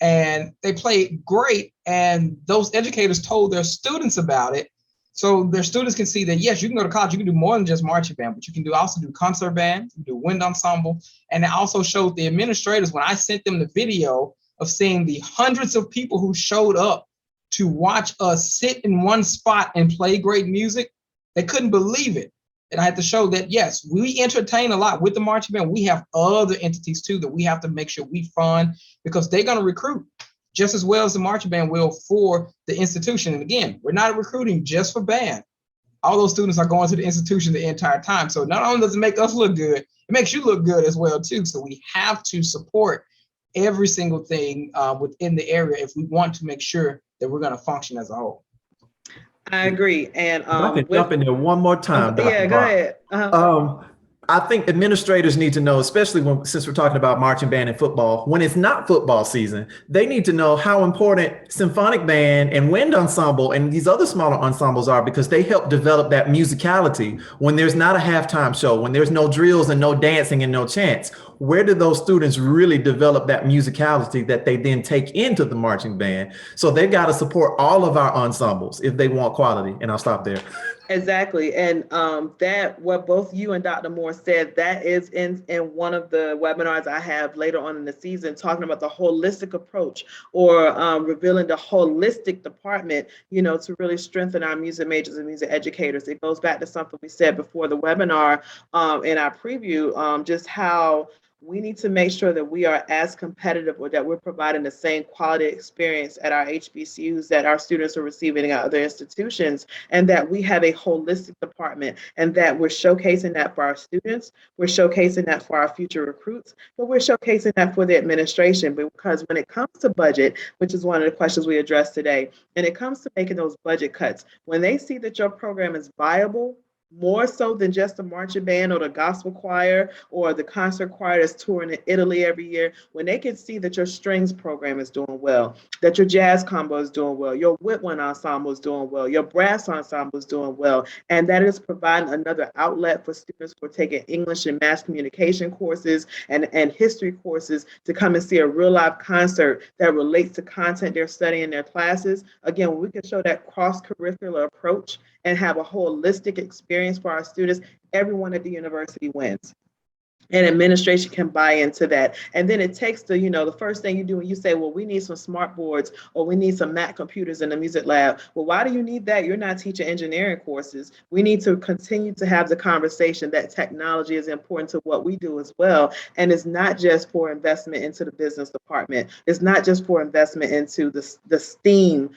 And they played great. And those educators told their students about it. So their students can see that, yes, you can go to college, you can do more than just marching band, but you can also do concert band, you can do wind ensemble. And it also showed the administrators, when I sent them the video of seeing the hundreds of people who showed up to watch us sit in one spot and play great music, they couldn't believe it. And I had to show that, yes, we entertain a lot with the marching band. We have other entities too that we have to make sure we fund, because they're going to recruit just as well as the marching band will for the institution. And again, we're not recruiting just for band. All those students are going to the institution the entire time. So not only does it make us look good, it makes you look good as well too. So we have to support every single thing within the area if we want to make sure that we're going to function as a whole. I agree. And I can jump in there one more time. Dr. Yeah, go ahead. I think administrators need to know, especially since we're talking about marching band and football, when it's not football season, they need to know how important symphonic band and wind ensemble and these other smaller ensembles are, because they help develop that musicality when there's not a halftime show, when there's no drills and no dancing and no chants. where did those students really develop that musicality that they then take into the marching band? So they've got to support all of our ensembles if they want quality. And I'll stop there. Exactly. And that what both you and Dr. Moore said, that is in one of the webinars I have later on in the season, talking about the holistic approach, or revealing the holistic department, to really strengthen our music majors and music educators. It goes back to something we said before the webinar, in our preview, just how we need to make sure that we are as competitive, or that we're providing the same quality experience at our HBCUs that our students are receiving at other institutions, and that we have a holistic department, and that we're showcasing that for our students, we're showcasing that for our future recruits, but we're showcasing that for the administration. Because when it comes to budget, which is one of the questions we addressed today, and it comes to making those budget cuts, when they see that your program is viable, more so than just the marching band or the gospel choir or the concert choir that's touring in Italy every year, when they can see that your strings program is doing well, that your jazz combo is doing well, your woodwind ensemble is doing well, your brass ensemble is doing well, and that is providing another outlet for students who are taking English and mass communication courses and history courses to come and see a real live concert that relates to content they're studying in their classes. Again, when we can show that cross-curricular approach and have a holistic experience for our students, everyone at the university wins. And administration can buy into that. And then it takes the first thing you do when you say, well, we need some smart boards, or we need some Mac computers in the music lab. Well, why do you need that? You're not teaching engineering courses. We need to continue to have the conversation that technology is important to what we do as well. And it's not just for investment into the business department. It's not just for investment into the STEM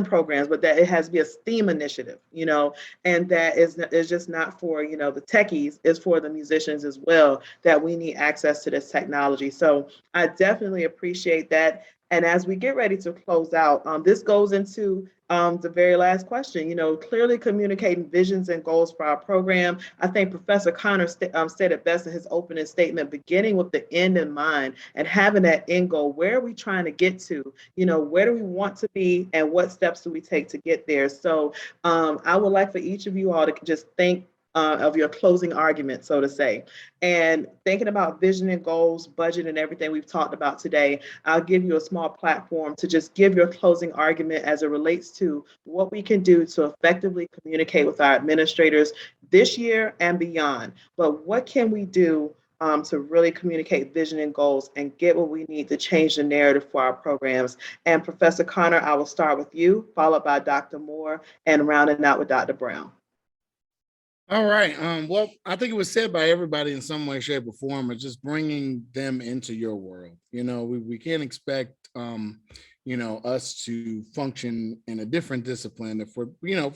programs, but that it has to be a STEAM initiative, and that is just not for, the techies, it's for the musicians as well, that we need access to this technology. So I definitely appreciate that. And as we get ready to close out, this goes into the very last question, clearly communicating visions and goals for our program. I think Professor Connor said it best in his opening statement, beginning with the end in mind and having that end goal. Where are we trying to get to? Where do we want to be, and what steps do we take to get there? So I would like for each of you all to just think of your closing argument, so to say. And thinking about vision and goals, budget, and everything we've talked about today, I'll give you a small platform to just give your closing argument as it relates to what we can do to effectively communicate with our administrators this year and beyond. But what can we do to really communicate vision and goals and get what we need to change the narrative for our programs? And Professor Connor, I will start with you, followed by Dr. Moore, and rounding out with Dr. Brown. All right. Well, I think it was said by everybody in some way, shape, or form, of just bringing them into your world. We can't expect, us to function in a different discipline if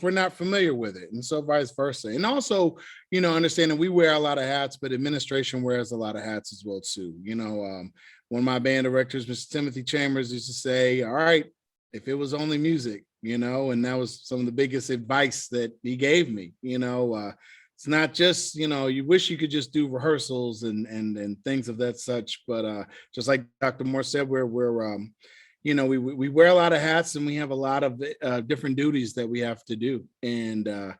we're not familiar with it, and so vice versa. And also, understanding we wear a lot of hats, but administration wears a lot of hats as well too. One of my band directors, Mr. Timothy Chambers, used to say, "All right, if it was only music." And that was some of the biggest advice that he gave me. It's not just, you wish you could just do rehearsals and things of that such, but just like Dr. Moore said, we wear a lot of hats, and we have a lot of different duties that we have to do. And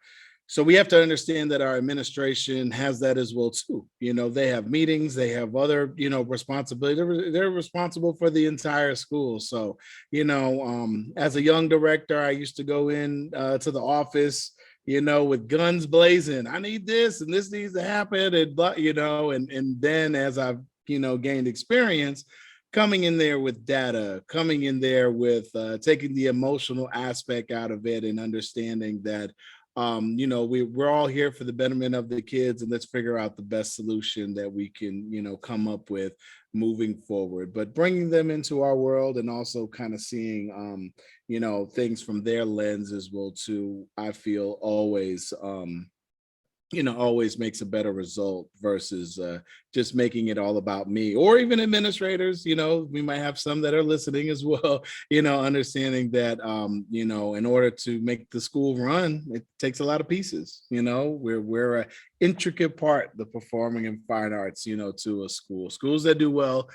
so we have to understand that our administration has that as well too. They have meetings, they have other, responsibility. They're responsible for the entire school. So, as a young director, I used to go in to the office, with guns blazing. I need this, and this needs to happen, and then as I've gained experience, coming in there with data, coming in there with taking the emotional aspect out of it, and understanding that we're all here for the betterment of the kids, and let's figure out the best solution that we can, come up with moving forward. But bringing them into our world, and also kind of seeing, things from their lens as well too, I feel always always makes a better result versus just making it all about me, or even administrators. We might have some that are listening as well, understanding that, in order to make the school run, it takes a lot of pieces. We're an intricate part, the performing and fine arts, to a school. Schools that do well,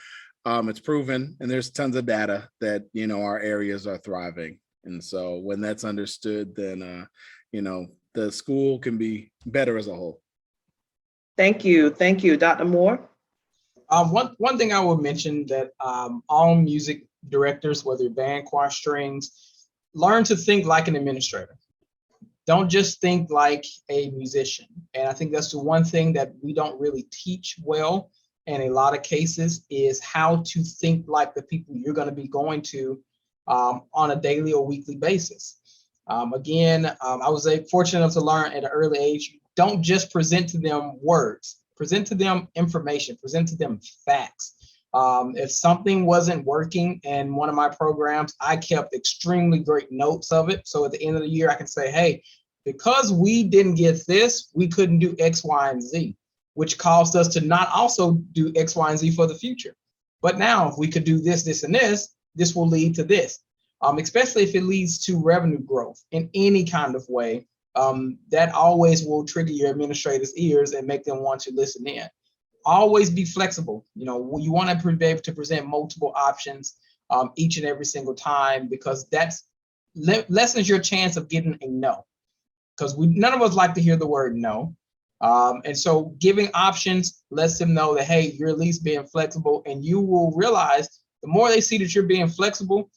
it's proven, and there's tons of data that, our areas are thriving. And so when that's understood, then, the school can be better as a whole. Thank you. Thank you. Dr. Moore? One thing I will mention that all music directors, whether band, choir, strings, learn to think like an administrator. Don't just think like a musician. And I think that's the one thing that we don't really teach well in a lot of cases is how to think like the people you're going to be going to on a daily or weekly basis. I was fortunate enough to learn at an early age, don't just present to them words, present to them information, present to them facts. If something wasn't working in one of my programs, I kept extremely great notes of it. So at the end of the year, I can say, hey, because we didn't get this, we couldn't do X, Y, and Z, which caused us to not also do X, Y, and Z for the future. But now if we could do this, this, and this will lead to this, especially if it leads to revenue growth in any kind of way. That always will trigger your administrators' ears and make them want to listen in. Always be flexible. You want to be able to present multiple options each and every single time, because that's lessens your chance of getting a no. Because none of us like to hear the word no. And so giving options lets them know that, hey, you're at least being flexible, and you will realize the more they see that you're being flexible,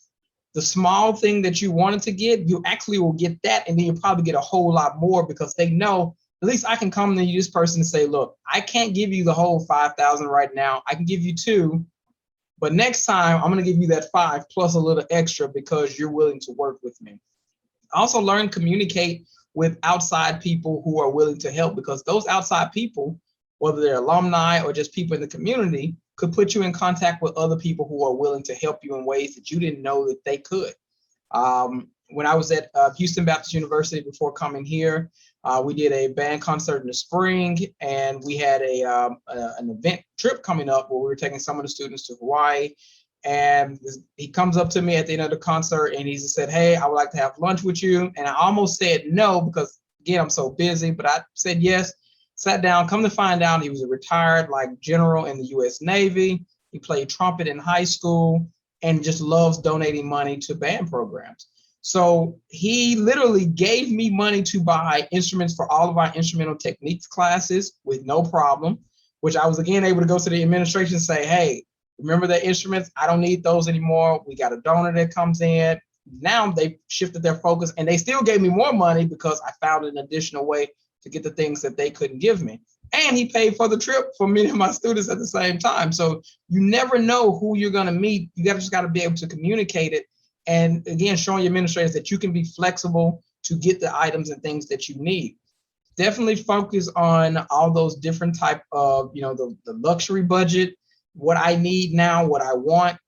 the small thing that you wanted to get, you actually will get that, and then you'll probably get a whole lot more because they know, at least I can come to this person and say, look, I can't give you the whole 5,000 right now. I can give you 2, but next time I'm going to give you that 5 plus a little extra because you're willing to work with me. Also learn to communicate with outside people who are willing to help, because those outside people, whether they're alumni or just people in the community, could put you in contact with other people who are willing to help you in ways that you didn't know that they could. When I was at Houston Baptist University before coming here, we did a band concert in the spring, and we had an event trip coming up where we were taking some of the students to Hawaii. And he comes up to me at the end of the concert and he said, hey, I would like to have lunch with you. And I almost said no, because again, I'm so busy, but I said yes. Sat down, come to find out he was a retired general in the US Navy. He played trumpet in high school and just loves donating money to band programs. So he literally gave me money to buy instruments for all of our instrumental techniques classes with no problem, which I was again able to go to the administration and say, hey, remember the instruments? I don't need those anymore. We got a donor that comes in. Now they've shifted their focus, and they still gave me more money because I found an additional way to get the things that they couldn't give me. And he paid for the trip for many of my students at the same time. So you never know who you're going to meet. You just got to be able to communicate it. And again, showing your administrators that you can be flexible to get the items and things that you need. Definitely focus on all those different type of, the luxury budget, what I need now, what I want,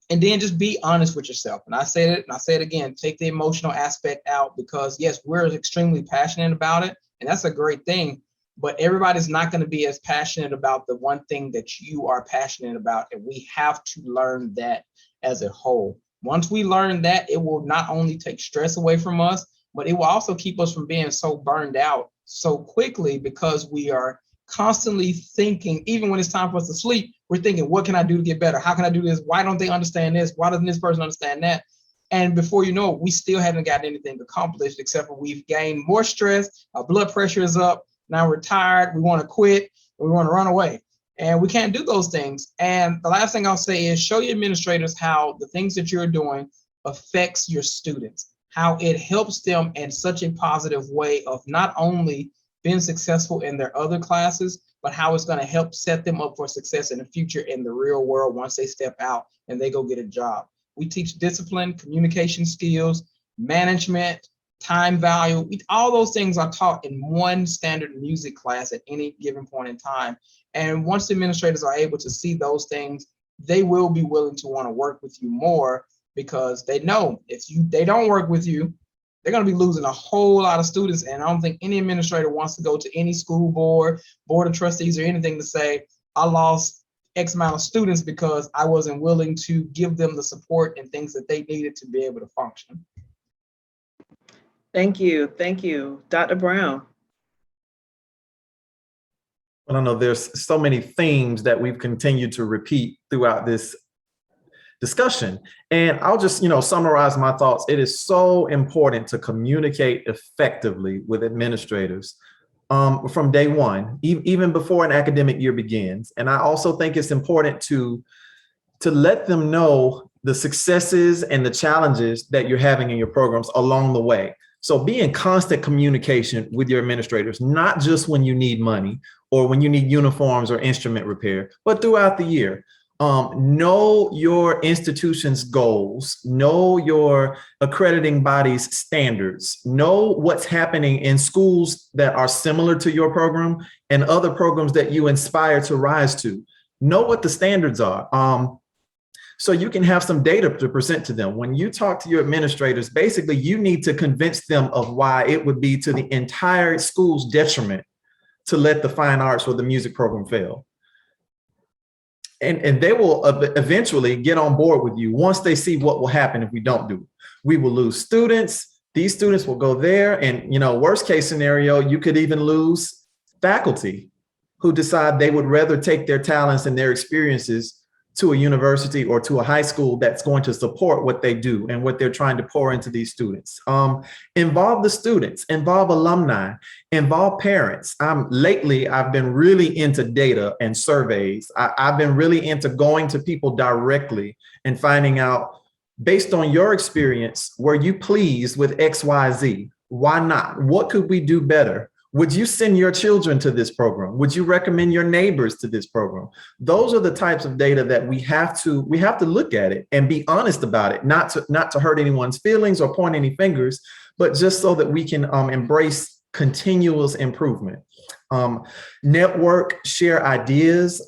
and then just be honest with yourself. And I said it, and I say it again, take the emotional aspect out, because yes, we're extremely passionate about it. And that's a great thing, but everybody's not going to be as passionate about the one thing that you are passionate about. And we have to learn that as a whole. Once we learn that, it will not only take stress away from us, but it will also keep us from being so burned out so quickly, because we are constantly thinking, even when it's time for us to sleep, we're thinking, what can I do to get better? How can I do this? Why don't they understand this? Why doesn't this person understand that? And before you know it, we still haven't gotten anything accomplished, except for we've gained more stress. Our blood pressure is up. Now we're tired. We want to quit. We want to run away. And we can't do those things. And the last thing I'll say is show your administrators how the things that you're doing affects your students, how it helps them in such a positive way of not only being successful in their other classes, but how it's going to help set them up for success in the future in the real world once they step out and they go get a job. We teach discipline, communication skills, management, time value. All those things are taught in one standard music class at any given point in time. And once the administrators are able to see those things, they will be willing to want to work with you more, because they know if they don't work with you, they're going to be losing a whole lot of students. And I don't think any administrator wants to go to any school board of trustees or anything to say, I lost X amount of students because I wasn't willing to give them the support and things that they needed to be able to function. Thank you. Thank you. Dr. Brown. I don't know, there's so many themes that we've continued to repeat throughout this discussion. And I'll just, summarize my thoughts. It is so important to communicate effectively with administrators. from day one, even before an academic year begins. And I also think it's important to let them know the successes and the challenges that you're having in your programs along the way. So be in constant communication with your administrators, not just when you need money or when you need uniforms or instrument repair, but throughout the year. Know your institution's goals, know your accrediting body's standards, know what's happening in schools that are similar to your program and other programs that you inspire to rise to. Know what the standards are. So you can have some data to present to them. When you talk to your administrators, basically you need to convince them of why it would be to the entire school's detriment to let the fine arts or the music program fail. And they will eventually get on board with you once they see what will happen if we don't do it. We will lose students. These students will go there, and worst case scenario, you could even lose faculty who decide they would rather take their talents and their experiences to a university or to a high school that's going to support what they do and what they're trying to pour into these students. Involve the students, involve alumni, involve parents. Lately, I've been really into data and surveys. I've been really into going to people directly and finding out, based on your experience, were you pleased with X, Y, Z? Why not? What could we do better? Would you send your children to this program? Would you recommend your neighbors to this program? Those are the types of data that we have to look at it and be honest about it, not to hurt anyone's feelings or point any fingers, but just so that we can embrace continuous improvement. Network, share ideas.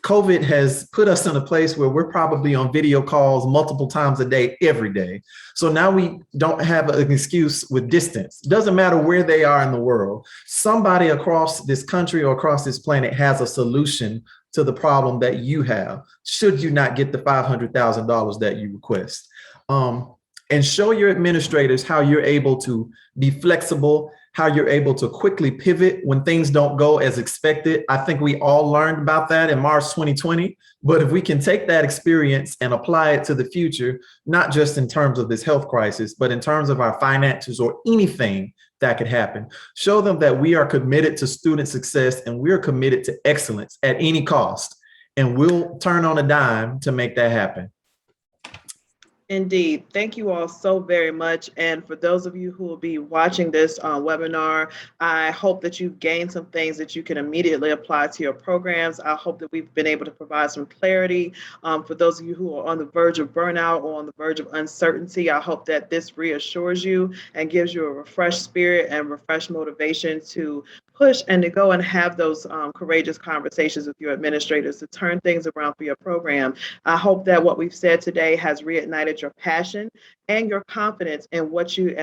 COVID has put us in a place where we're probably on video calls multiple times a day, every day. So now we don't have an excuse with distance. Doesn't matter where they are in the world. Somebody across this country or across this planet has a solution to the problem that you have, should you not get the $500,000 that you request. And show your administrators how you're able to be flexible, how you're able to quickly pivot when things don't go as expected. I think we all learned about that in March 2020. But if we can take that experience and apply it to the future, not just in terms of this health crisis, but in terms of our finances or anything that could happen, show them that we are committed to student success and we're committed to excellence at any cost. And we'll turn on a dime to make that happen. Indeed. Thank you all so very much. And for those of you who will be watching this webinar, I hope that you've gained some things that you can immediately apply to your programs. I hope that we've been able to provide some clarity. For those of you who are on the verge of burnout or on the verge of uncertainty, I hope that this reassures you and gives you a refreshed spirit and refreshed motivation to push and to go and have those courageous conversations with your administrators to turn things around for your program. I hope that what we've said today has reignited your passion and your confidence in what you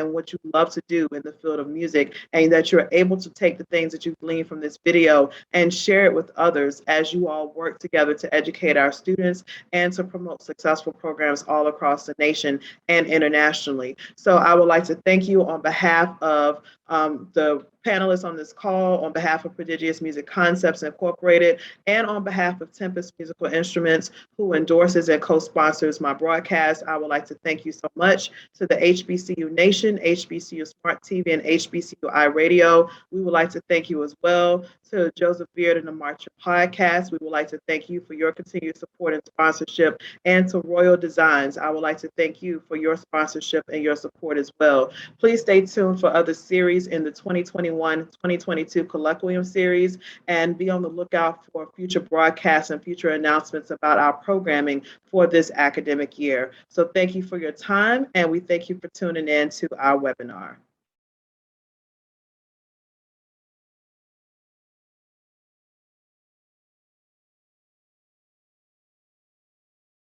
love to do in the field of music, and that you're able to take the things that you've gleaned from this video and share it with others as you all work together to educate our students and to promote successful programs all across the nation and internationally. So I would like to thank you on behalf of the panelists on this call, on behalf of Prodigious Music Concepts Incorporated, and on behalf of Tempest Musical Instruments, who endorses and co-sponsors my broadcast. I would like to thank you so much to the HBCU Nation, HBCU Smart TV, and HBCU iRadio. We would like to thank you as well to Joseph Beard and the Marcher Podcast. We would like to thank you for your continued support and sponsorship, and to Royal Designs. I would like to thank you for your sponsorship and your support as well. Please stay tuned for other series in the 2021-2022 Colloquium series, and be on the lookout for future broadcasts and future announcements about our programming for this academic year. So thank you for your time, and we thank you for tuning in to our webinar.